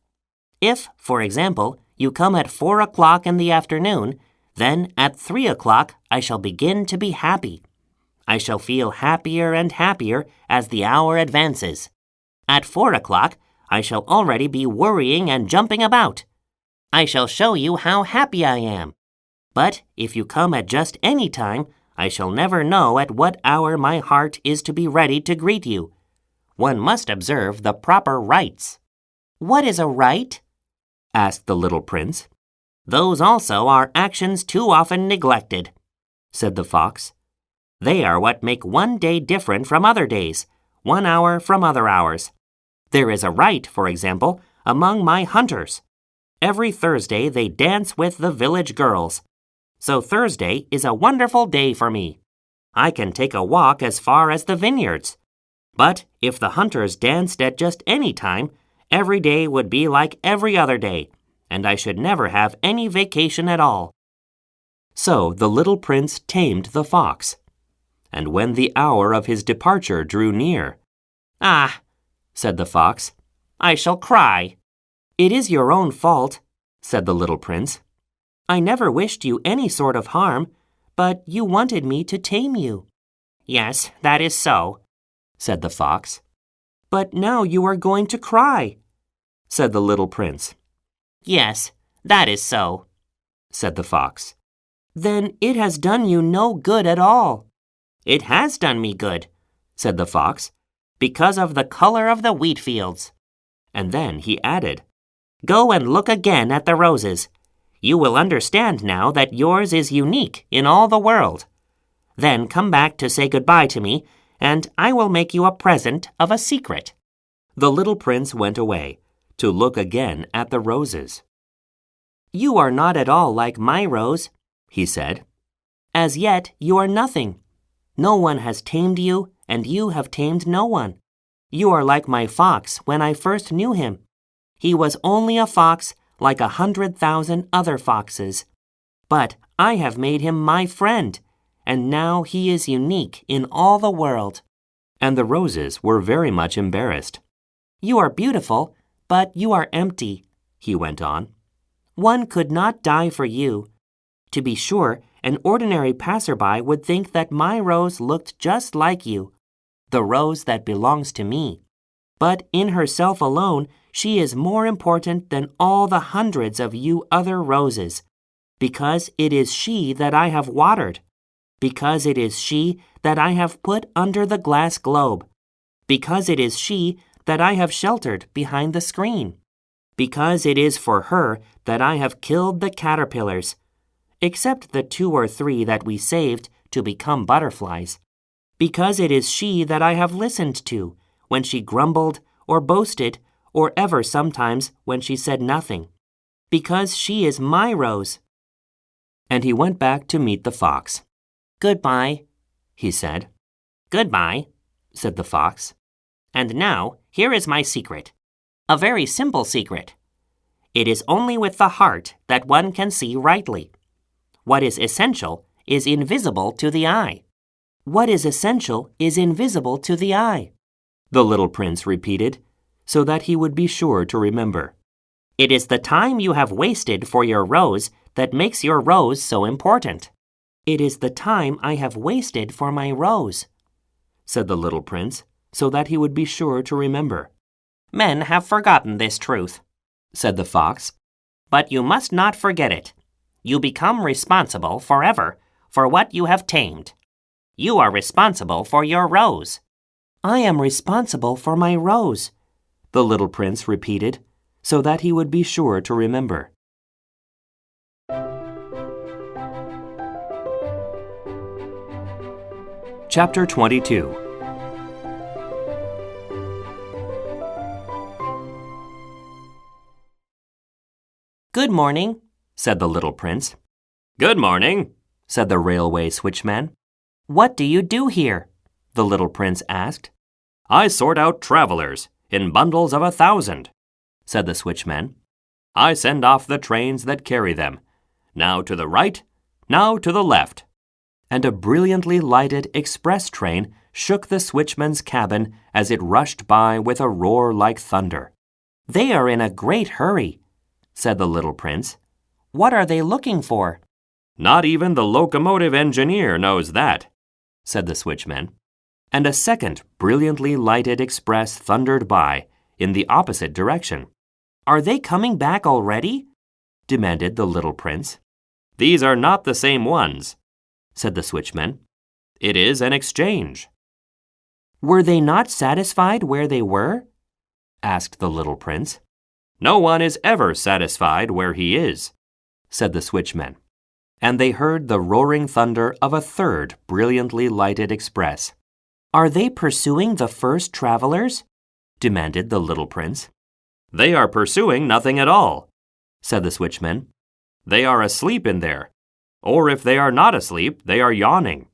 If, for example, you come at 4 o'clock in the afternoon, then at 3 o'clock I shall begin to be happy. I shall feel happier and happier as the hour advances. At 4 o'clock, I shall already be worrying and jumping about. I shall show you how happy I am. But if you come at just any time, I shall never know at what hour my heart is to be ready to greet you. One must observe the proper rites. What is a rite? Asked the little prince. Those also are actions too often neglected, said the fox. They are what make one day different from other days, 1 hour from other hours. There is a rite, for example, among my hunters. Every Thursday they dance with the village girls. So Thursday is a wonderful day for me. I can take a walk as far as the vineyards. But if the hunters danced at just any time, every day would be like every other day, and I should never have any vacation at all. So the little prince tamed the fox. And when the hour of his departure drew near, "Ah," said the fox, "I shall cry." "It is your own fault," said the little prince. "I never wished you any sort of harm, but you wanted me to tame you." "Yes, that is so," said the fox. "But now you are going to cry," said the little prince. "Yes, that is so," said the fox. "Then it has done you no good at all." "It has done me good," said the fox, "because of the color of the wheat fields." And then he added, "Go and look again at the roses. You will understand now that yours is unique in all the world. Then come back to say goodbye to me, and I will make you a present of a secret." The little prince went away to look again at the roses. "You are not at all like my rose," he said. "As yet you are nothing. No one has tamed you, and you have tamed no one. You are like my fox when I first knew him. He was only a fox like 100,000 other foxes. But I have made him my friend, and now he is unique in all the world." And the roses were very much embarrassed. "You are beautiful, but you are empty," he went on. "One could not die for you. To be sure, an ordinary passerby would think that my rose looked just like you, the rose that belongs to me. But in herself alone, she is more important than all the hundreds of you other roses, because it is she that I have watered, because it is she that I have put under the glass globe, because it is she that I have sheltered behind the screen, because it is for her that I have killed the caterpillars, except the 2 or 3 that we saved to become butterflies, because it is she that I have listened to when she grumbled or boasted, or ever sometimes when she said nothing, because she is my rose. And he went back to meet the fox. Goodbye, he said. goodbye, said the fox. and now here is my secret. A very simple secret. It is only with the heart that one can see rightly. What is essential is invisible to the eye. What is essential is invisible to the eye, The little prince repeated, so that he would be sure to remember. It is the time you have wasted for your rose that makes your rose so important. It is the time I have wasted for my rose, said the little prince, so that he would be sure to remember. Men have forgotten this truth, said the fox. but you must not forget it. You become responsible forever for what you have tamed. You are responsible for your rose. I am responsible for my rose, The little prince repeated, so that he would be sure to remember. Chapter 22. Good morning, Said the little prince. Good morning, Said the railway switchman. What do you do here? The little prince asked. I sort out travelers in bundles of 1,000, Said the switchman. I send off the trains that carry them, now to the right, now to the left. And a brilliantly lighted express train shook the switchman's cabin as it rushed by with a roar like thunder. They are in a great hurry, Said the little prince. What are they looking for? Not even the locomotive engineer knows that, Said the switchman. And a second brilliantly lighted express thundered by in the opposite direction. Are they coming back already? Demanded the little prince. These are not the same ones, Said the switchman. It is an exchange. Were they not satisfied where they were? Asked the little prince. No one is ever satisfied where he is, Said the switchman. And they heard the roaring thunder of a third brilliantly lighted express. Are they pursuing the first travelers? Demanded the little prince. They are pursuing nothing at all, Said the switchman. They are asleep in there. Or if they are not asleep, they are yawning.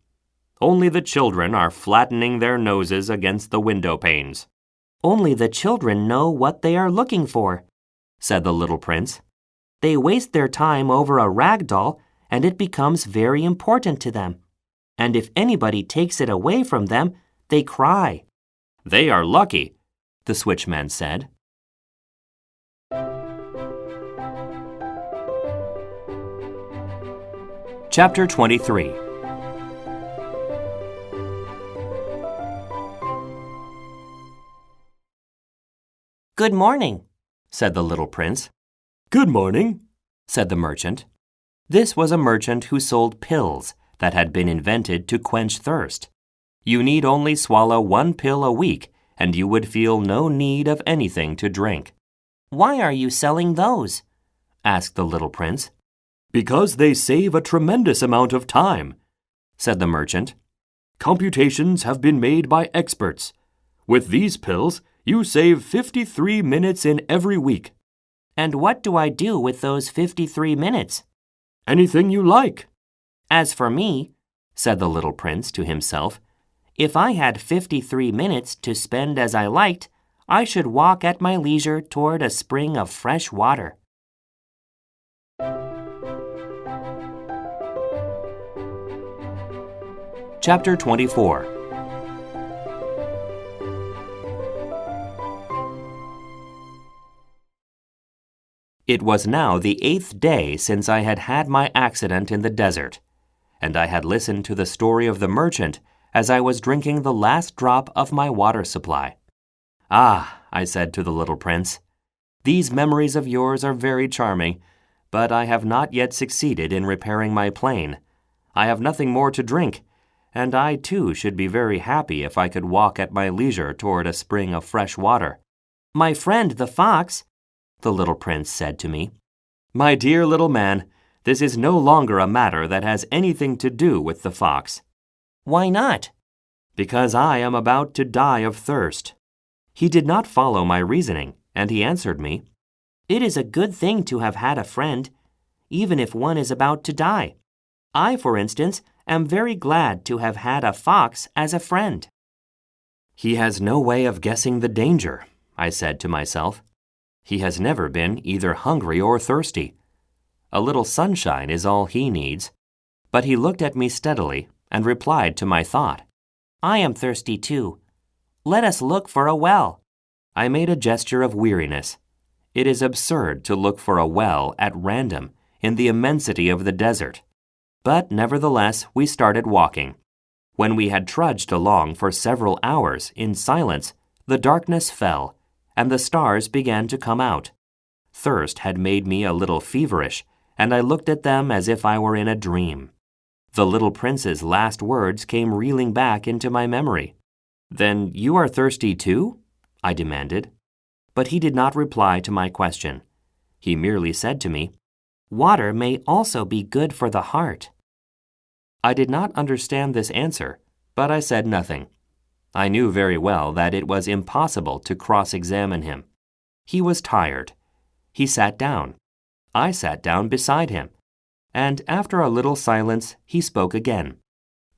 Only the children are flattening their noses against the window panes. Only the children know what they are looking for, Said the little prince. They waste their time over a rag doll, and it becomes very important to them. And if anybody takes it away from them, they cry. They are lucky, The switchman said. Chapter 23. Good morning, Said the little prince. Good morning, Said the merchant. This was a merchant who sold pills that had been invented to quench thirst. You need only swallow 1 pill a week, and you would feel no need of anything to drink. Why are you selling those? Asked the little prince. Because they save a tremendous amount of time, Said the merchant. Computations have been made by experts. With these pills, you save 53 minutes in every week. And what do I do with those 53 minutes? Anything you like. As for me, Said the little prince to himself, if I had 53 minutes to spend as I liked, I should walk at my leisure toward a spring of fresh water. Chapter 24. It was now the 8th day since I had had my accident in the desert, and I had listened to the story of the merchant as I was drinking the last drop of my water supply. "Ah," I said to the little prince, "these memories of yours are very charming, but I have not yet succeeded in repairing my plane. I have nothing more to drink, and I too should be very happy if I could walk at my leisure toward a spring of fresh water." "My friend, the fox," the little prince said to me. "My dear little man, this is no longer a matter that has anything to do with the fox." "Why not?" "Because I am about to die of thirst." He did not follow my reasoning, and he answered me, "It is a good thing to have had a friend, even if one is about to die. I, for instance, am very glad to have had a fox as a friend." "He has no way of guessing the danger," I said to myself. "He has never been either hungry or thirsty. A little sunshine is all he needs." But he looked at me steadily and replied to my thought. "I am thirsty too. Let us look for a well." I made a gesture of weariness. It is absurd to look for a well at random in the immensity of the desert. But nevertheless, we started walking. When we had trudged along for several hours in silence, the darkness fell, and the stars began to come out. Thirst had made me a little feverish, and I looked at them as if I were in a dream. The little prince's last words came reeling back into my memory. "Then you are thirsty too?" I demanded. But he did not reply to my question. He merely said to me, "Water may also be good for the heart." I did not understand this answer, but I said nothing. I knew very well that it was impossible to cross-examine him. He was tired. He sat down. I sat down beside him. And after a little silence, he spoke again.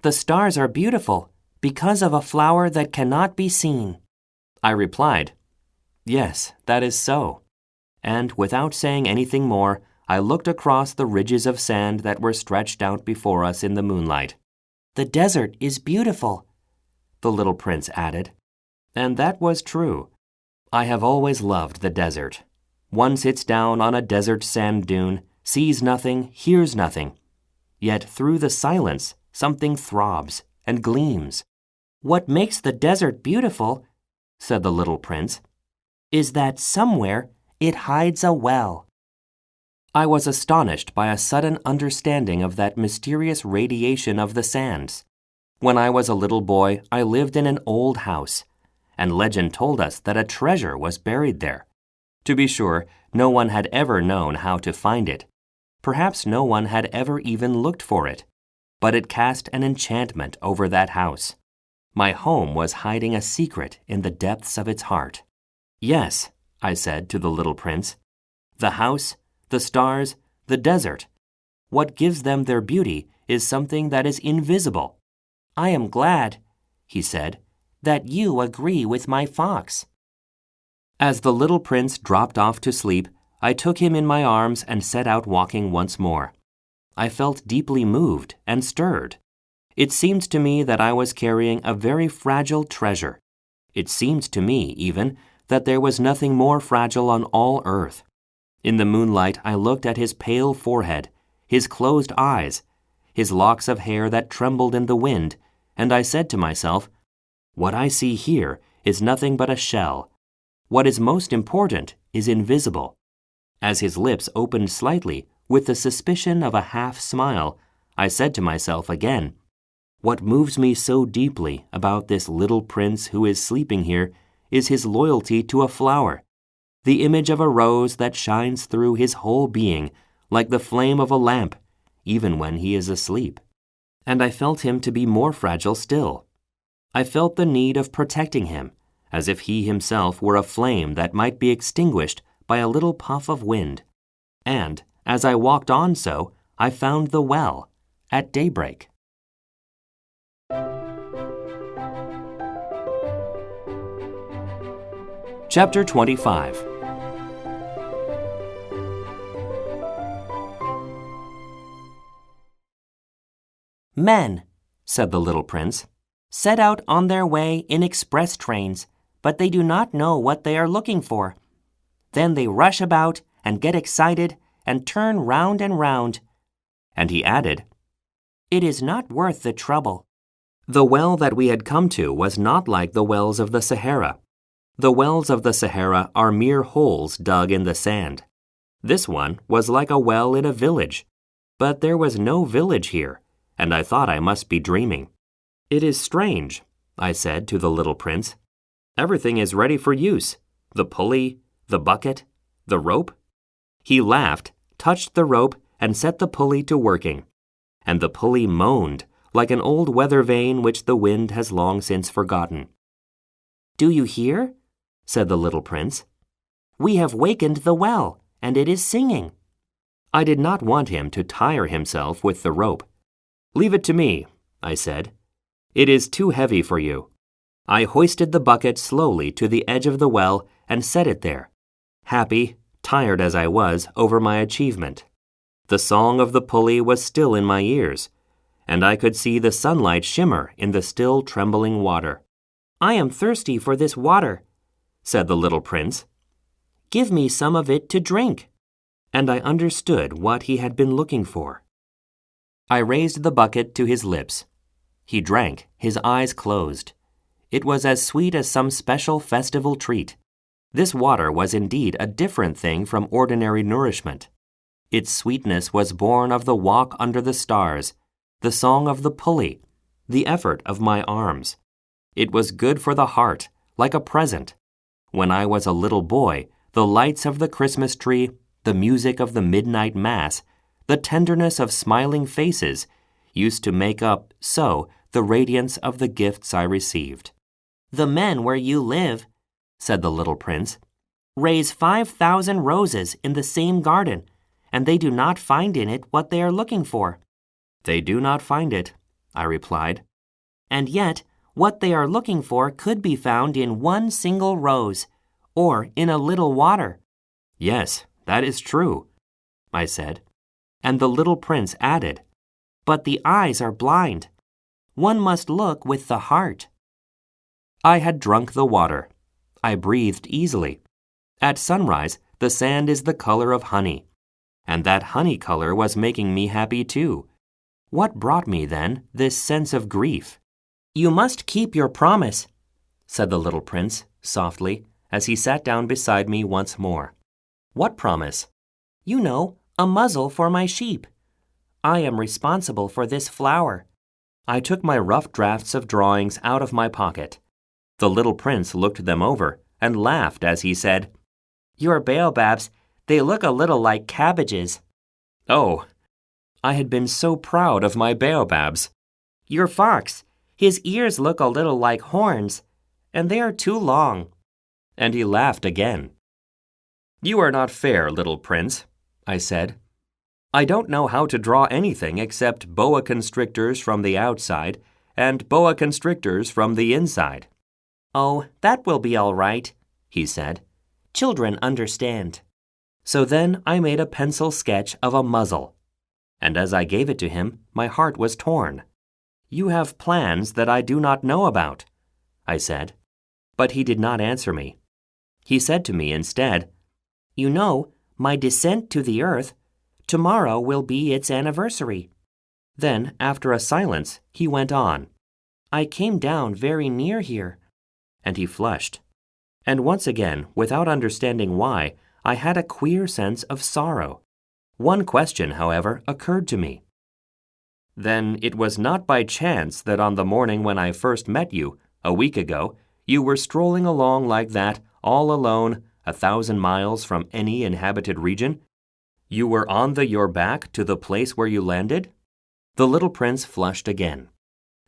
"The stars are beautiful because of a flower that cannot be seen." I replied, "Yes, that is so." And without saying anything more, I looked across the ridges of sand that were stretched out before us in the moonlight. "The desert is beautiful," the little prince added. And that was true. I have always loved the desert. One sits down on a desert sand dune, sees nothing, hears nothing. Yet through the silence, something throbs and gleams. "What makes the desert beautiful," said the little prince, "is that somewhere it hides a well." I was astonished by a sudden understanding of that mysterious radiation of the sands. When I was a little boy, I lived in an old house, and legend told us that a treasure was buried there. To be sure, no one had ever known how to find it. Perhaps no one had ever even looked for it. But it cast an enchantment over that house. My home was hiding a secret in the depths of its heart. "Yes," I said to the little prince, "the house, the stars, the desert. What gives them their beauty is something that is invisible." "I am glad," he said, "that you agree with my fox." As the little prince dropped off to sleep, I took him in my arms and set out walking once more. I felt deeply moved and stirred. It seemed to me that I was carrying a very fragile treasure. It seemed to me, even, that there was nothing more fragile on all earth. In the moonlight, I looked at his pale forehead, his closed eyes, his locks of hair that trembled in the wind, and I said to myself, "What I see here is nothing but a shell. What is most important is invisible." As his lips opened slightly, with the suspicion of a half-smile, I said to myself again, "What moves me so deeply about this little prince who is sleeping here is his loyalty to a flower, the image of a rose that shines through his whole being like the flame of a lamp, even when he is asleep." And I felt him to be more fragile still. I felt the need of protecting him, as if he himself were a flame that might be extinguished by a little puff of wind. And, as I walked on so, I found the well, at daybreak. Chapter 25. "Men," said the little prince, "set out on their way in express trains, but they do not know what they are looking for. Then they rush about and get excited and turn round and round. And he added, It is not worth the trouble. The well that we had come to was not like the wells of the Sahara. The wells of the Sahara are mere holes dug in the sand. This one was like a well in a village, but there was no village here, and I thought I must be dreaming. It is strange, I said to the little prince. Everything is ready for use. The pulley, the bucket, the rope. He laughed, touched the rope, and set the pulley to working. And the pulley moaned, like an old weather vane which the wind has long since forgotten. Do you hear? Said the little prince. We have wakened the well, and it is singing. I did not want him to tire himself with the rope. Leave it to me, I said. It is too heavy for you. I hoisted the bucket slowly to the edge of the well and set it there, happy, tired as I was over my achievement. The song of the pulley was still in my ears, and I could see the sunlight shimmer in the still trembling water. I am thirsty for this water, said the little prince. Give me some of it to drink. And I understood what he had been looking for. I raised the bucket to his lips. He drank, his eyes closed. It was as sweet as some special festival treat. This water was indeed a different thing from ordinary nourishment. Its sweetness was born of the walk under the stars, the song of the pulley, the effort of my arms. It was good for the heart, like a present. When I was a little boy, the lights of the Christmas tree, the music of the midnight mass, the tenderness of smiling faces used to make up, so, the radiance of the gifts I received. The men where you live, said the little prince, raise 5,000 roses in the same garden, and they do not find in it what they are looking for. They do not find it, I replied. And yet, what they are looking for could be found in one single rose, or in a little water. Yes, that is true, I said. And the little prince added, But the eyes are blind. One must look with the heart. I had drunk the water. I breathed easily. At sunrise, the sand is the color of honey. And that honey color was making me happy too. What brought me, then, this sense of grief? You must keep your promise, said the little prince, softly, as he sat down beside me once more. What promise? You know, a muzzle for my sheep. I am responsible for this flower. I took my rough drafts of drawings out of my pocket. The little prince looked them over and laughed as he said, Your baobabs, they look a little like cabbages. Oh, I had been so proud of my baobabs. Your fox, his ears look a little like horns, and they are too long. And he laughed again. You are not fair, little prince, I said. I don't know how to draw anything except boa constrictors from the outside and boa constrictors from the inside. Oh, that will be all right, he said. Children understand. So then I made a pencil sketch of a muzzle. And as I gave it to him, my heart was torn. You have plans that I do not know about, I said. But he did not answer me. He said to me instead, You know, my descent to the earth, tomorrow will be its anniversary. Then, after a silence, he went on. I came down very near here. And he flushed. And once again, without understanding why, I had a queer sense of sorrow. One question, however, occurred to me. Then it was not by chance that on the morning when I first met you, a week ago, you were strolling along like that, all alone, 1,000 miles from any inhabited region? You were on your back to the place where you landed? The little prince flushed again.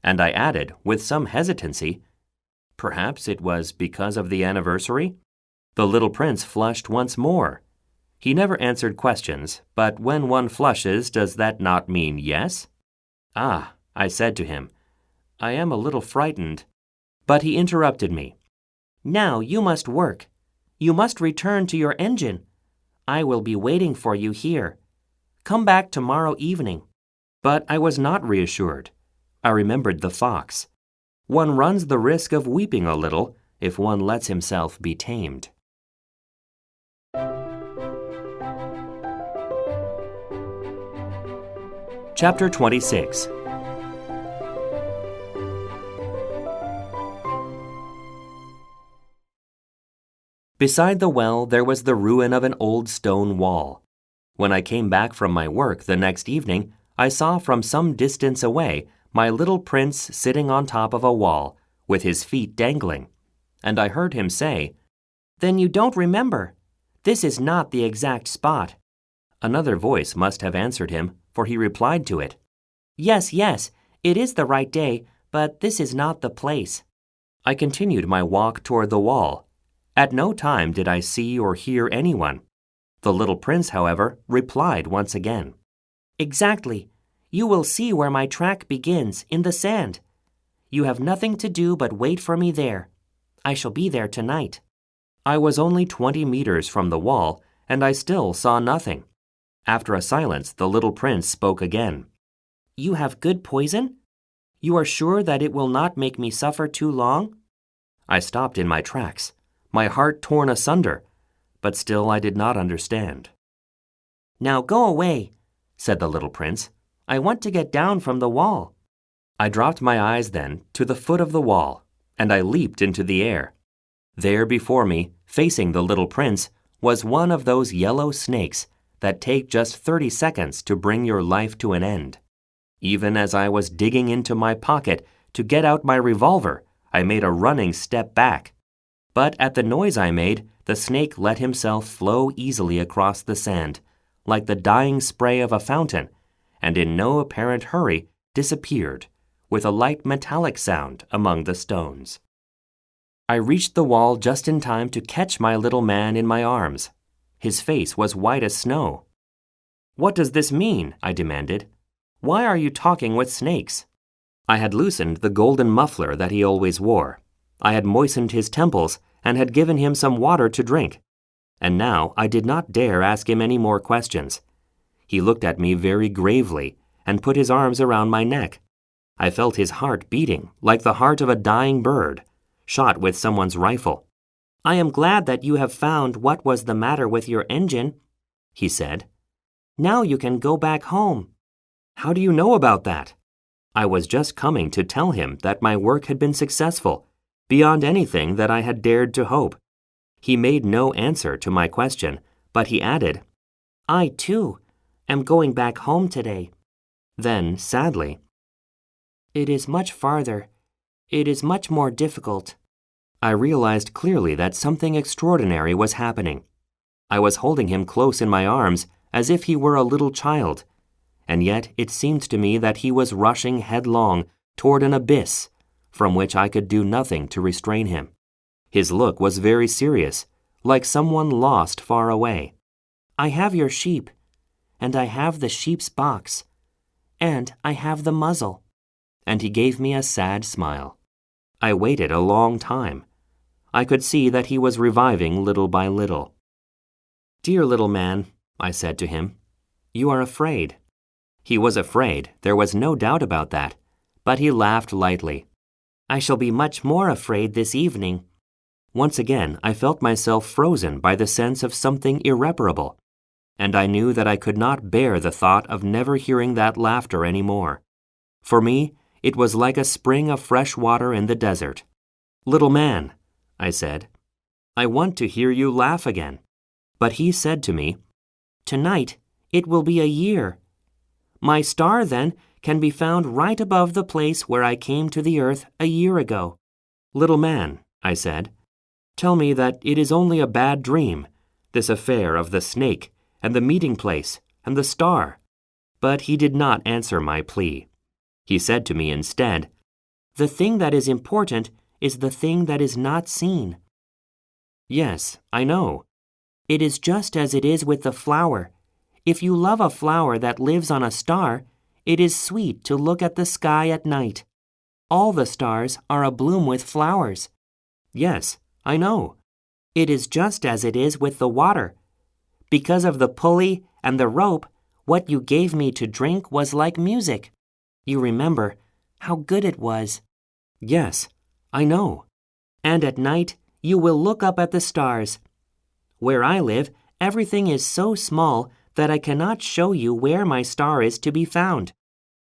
And I added, with some hesitancy, Perhaps it was because of the anniversary? The little prince flushed once more. He never answered questions, but when one flushes, does that not mean yes? Ah, I said to him, I am a little frightened. But he interrupted me. Now you must work. You must return to your engine. I will be waiting for you here. Come back tomorrow evening. But I was not reassured. I remembered the fox. One runs the risk of weeping a little if one lets himself be tamed. Chapter 26. Beside the well, there was the ruin of an old stone wall. When I came back from my work the next evening, I saw from some distance away my little prince sitting on top of a wall, with his feet dangling. And I heard him say, Then you don't remember. This is not the exact spot. Another voice must have answered him, for he replied to it. Yes, it is the right day, but this is not the place. I continued my walk toward the wall. At no time did I see or hear anyone. The little prince, however, replied once again. Exactly. You will see where my track begins, in the sand. You have nothing to do but wait for me there. I shall be there tonight. I was only 20 meters from the wall, and I still saw nothing. After a silence, the little prince spoke again. You have good poison? You are sure that it will not make me suffer too long? I stopped in my tracks, my heart torn asunder, but still I did not understand. Now go away, said the little prince. I want to get down from the wall. I dropped my eyes then to the foot of the wall, and I leaped into the air. There before me, facing the little prince, was one of those yellow snakes that take just 30 seconds to bring your life to an end. Even as I was digging into my pocket to get out my revolver, I made a running step back. But at the noise I made, the snake let himself flow easily across the sand, like the dying spray of a fountain, and in no apparent hurry disappeared, with a light metallic sound among the stones. I reached the wall just in time to catch my little man in my arms. His face was white as snow. What does this mean? I demanded. Why are you talking with snakes? I had loosened the golden muffler that he always wore. I had moistened his temples and had given him some water to drink. And now I did not dare ask him any more questions. He looked at me very gravely and put his arms around my neck. I felt his heart beating like the heart of a dying bird, shot with someone's rifle. I am glad that you have found what was the matter with your engine, he said. Now you can go back home. How do you know about that? I was just coming to tell him that my work had been successful, beyond anything that I had dared to hope. He made no answer to my question, but he added, I, too, am going back home today. Then, sadly, It is much farther. It is much more difficult. I realized clearly that something extraordinary was happening. I was holding him close in my arms as if he were a little child, and yet it seemed to me that he was rushing headlong toward an abyss from which I could do nothing to restrain him. His look was very serious, like someone lost far away. I have your sheep, and I have the sheep's box, and I have the muzzle. And he gave me a sad smile. I waited a long time. I could see that he was reviving little by little. Dear little man, I said to him, you are afraid. He was afraid, there was no doubt about that, but he laughed lightly. I shall be much more afraid this evening. Once again, I felt myself frozen by the sense of something irreparable, and I knew that I could not bear the thought of never hearing that laughter any more. For me, it was like a spring of fresh water in the desert. Little man, I said, I want to hear you laugh again. But he said to me, Tonight, it will be a year. My star, then, can be found right above the place where I came to the earth a year ago. Little man, I said, tell me that it is only a bad dream, this affair of the snake and the meeting place and the star. But he did not answer my plea. He said to me instead, The thing that is important is the thing that is not seen. Yes, I know. It is just as it is with the flower. If you love a flower that lives on a star, it is sweet to look at the sky at night. All the stars are abloom with flowers. Yes, I know. It is just as it is with the water. Because of the pulley and the rope, what you gave me to drink was like music. You remember how good it was. Yes, I know. And at night, you will look up at the stars. Where I live, everything is so small that I cannot show you where my star is to be found.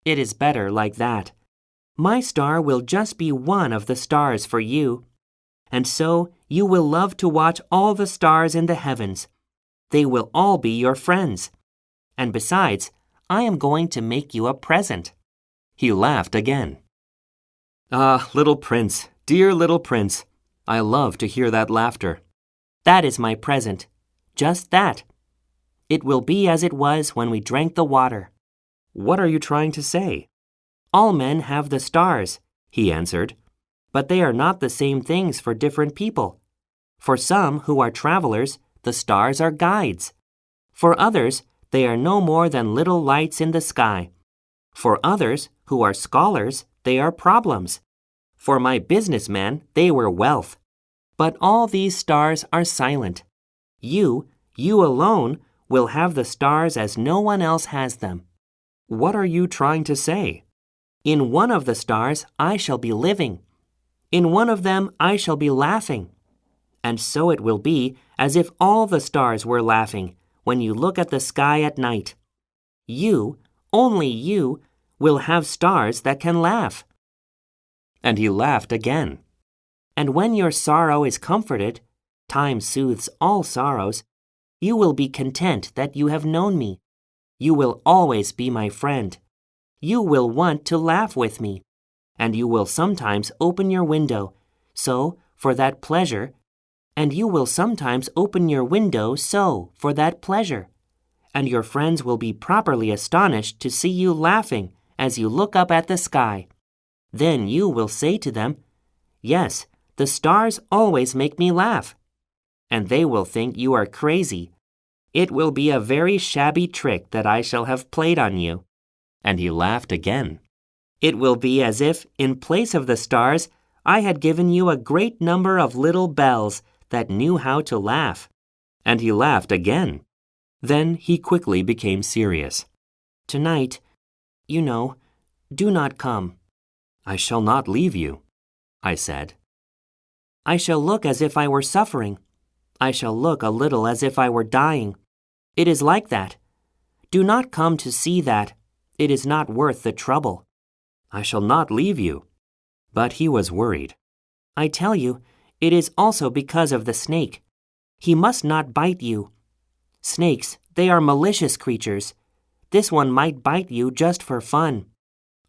It is better like that. My star will just be one of the stars for you. And so you will love to watch all the stars in the heavens. They will all be your friends. And besides, I am going to make you a present. He laughed again. Ah, little prince, dear little prince, I love to hear that laughter. That is my present. Just that. It will be as it was when we drank the water. What are you trying to say? All men have the stars, he answered, but they are not the same things for different people. For some who are travelers, the stars are guides. For others, they are no more than little lights in the sky. For others, who are scholars, they are problems. For my businessman, they were wealth. But all these stars are silent. You alone, will have the stars as no one else has them. What are you trying to say? In one of the stars, I shall be living. In one of them, I shall be laughing. And so it will be as if all the stars were laughing when you look at the sky at night. You, only you, will have stars that can laugh. And he laughed again. And when your sorrow is comforted, time soothes all sorrows, you will be content that you have known me. You will always be my friend. You will want to laugh with me. And you will sometimes open your window, so, for that pleasure. And you will sometimes open your window so, for that pleasure. And your friends will be properly astonished to see you laughing as you look up at the sky. Then you will say to them, "Yes, the stars always make me laugh." And they will think you are crazy. It will be a very shabby trick that I shall have played on you. And he laughed again. It will be as if, in place of the stars, I had given you a great number of little bells that knew how to laugh. And he laughed again. Then he quickly became serious. Tonight, do not come. I shall not leave you, I said. I shall look as if I were suffering. I shall look a little as if I were dying. It is like that. Do not come to see that. It is not worth the trouble. I shall not leave you. But he was worried. I tell you, it is also because of the snake. He must not bite you. Snakes, they are malicious creatures. This one might bite you just for fun.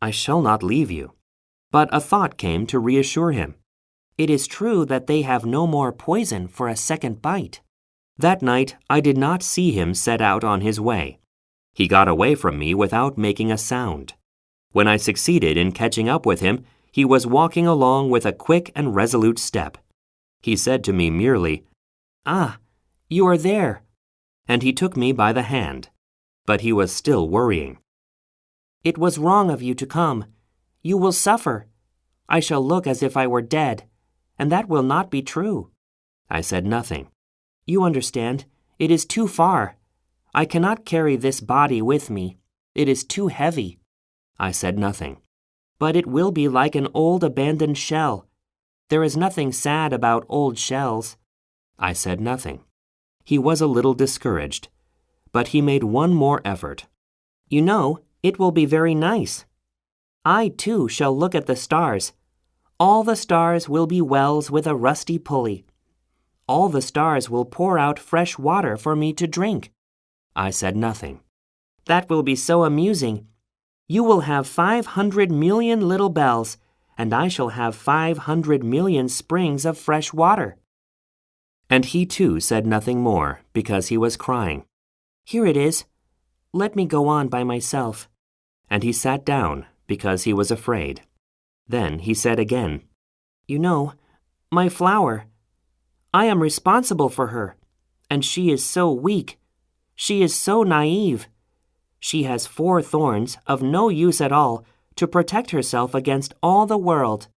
I shall not leave you. But a thought came to reassure him. It is true that they have no more poison for a second bite. That night, I did not see him set out on his way. He got away from me without making a sound. When I succeeded in catching up with him, he was walking along with a quick and resolute step. He said to me merely, "Ah, you are there." And he took me by the hand. But he was still worrying. "It was wrong of you to come. You will suffer. I shall look as if I were dead, and that will not be true." I said nothing. "You understand, it is too far. I cannot carry this body with me. It is too heavy." I said nothing. "But it will be like an old abandoned shell. There is nothing sad about old shells." I said nothing. He was a little discouraged, but he made one more effort. It will be very nice. I, too, shall look at the stars. All the stars will be wells with a rusty pulley. All the stars will pour out fresh water for me to drink." I said nothing. "That will be so amusing. You will have 500 million little bells, and I shall have 500 million springs of fresh water." And he too said nothing more because he was crying. "Here it is. Let me go on by myself." And he sat down because he was afraid. Then he said again, My flower. I am responsible for her, and she is so weak. She is so naive. She has 4 thorns of no use at all to protect herself against all the world."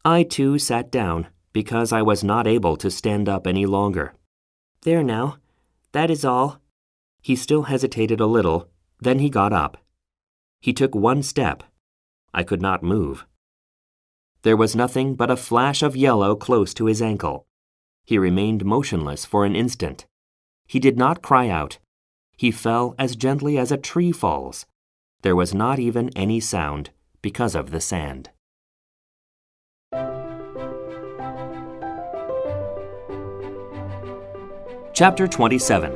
I too sat down because I was not able to stand up any longer. "There now. That is all." He still hesitated a little, then he got up. He took one step. I could not move. There was nothing but a flash of yellow close to his ankle. He remained motionless for an instant. He did not cry out. He fell as gently as a tree falls. There was not even any sound because of the sand. Chapter 27.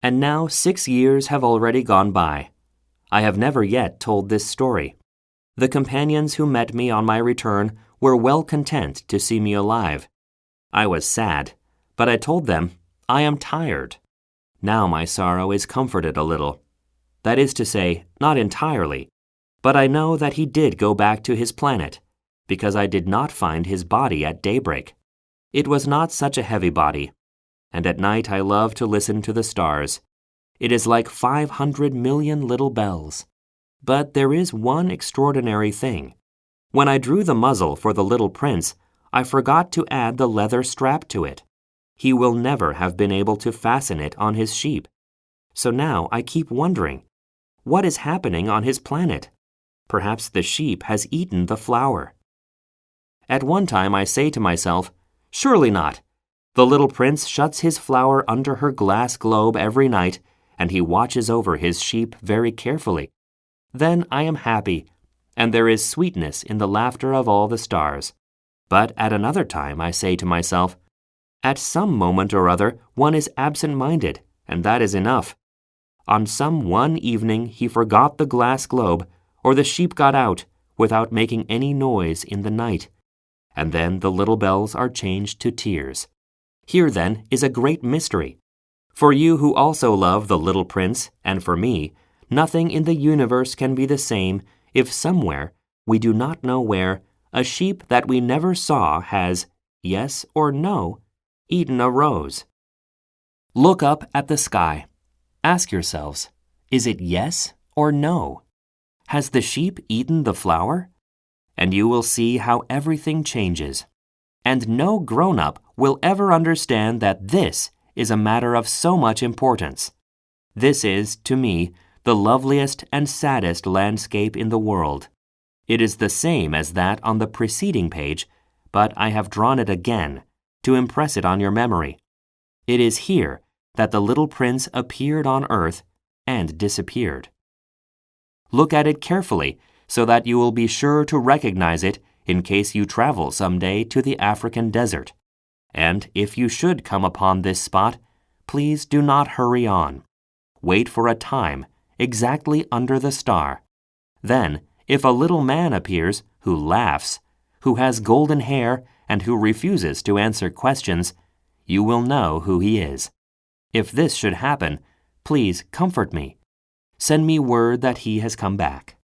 And now 6 years have already gone by. I have never yet told this story. The companions who met me on my return were well content to see me alive. I was sad, but I told them, I am tired. Now my sorrow is comforted a little. That is to say, not entirely, but I know that he did go back to his planet, because I did not find his body at daybreak. It was not such a heavy body, and at night I love to listen to the stars. It is like 500 million little bells. But there is one extraordinary thing. When I drew the muzzle for the little prince, I forgot to add the leather strap to it. He will never have been able to fasten it on his sheep. So now I keep wondering, what is happening on his planet? Perhaps the sheep has eaten the flour. At one time I say to myself, surely not. The little prince shuts his flour under her glass globe every night, and he watches over his sheep very carefully. Then I am happy, and there is sweetness in the laughter of all the stars. But at another time I say to myself, at some moment or other one is absent-minded, and that is enough. On some one evening he forgot the glass globe, or the sheep got out, without making any noise in the night. And then the little bells are changed to tears. Here, then, is a great mystery. For you who also love the little prince, and for me, nothing in the universe can be the same if somewhere, we do not know where, a sheep that we never saw has, yes or no, eaten a rose. Look up at the sky. Ask yourselves, is it yes or no? Has the sheep eaten the flour? And you will see how everything changes. And no grown-up will ever understand that this is a matter of so much importance. This is, to me, the loveliest and saddest landscape in the world. It is the same as that on the preceding page, but I have drawn it again to impress it on your memory. It is here that the little prince appeared on earth and disappeared. Look at it carefully so that you will be sure to recognize it in case you travel someday to the African desert. And if you should come upon this spot, please do not hurry on. Wait for a time exactly under the star. Then, if a little man appears who laughs, who has golden hair, and who refuses to answer questions, you will know who he is. If this should happen, please comfort me. Send me word that he has come back.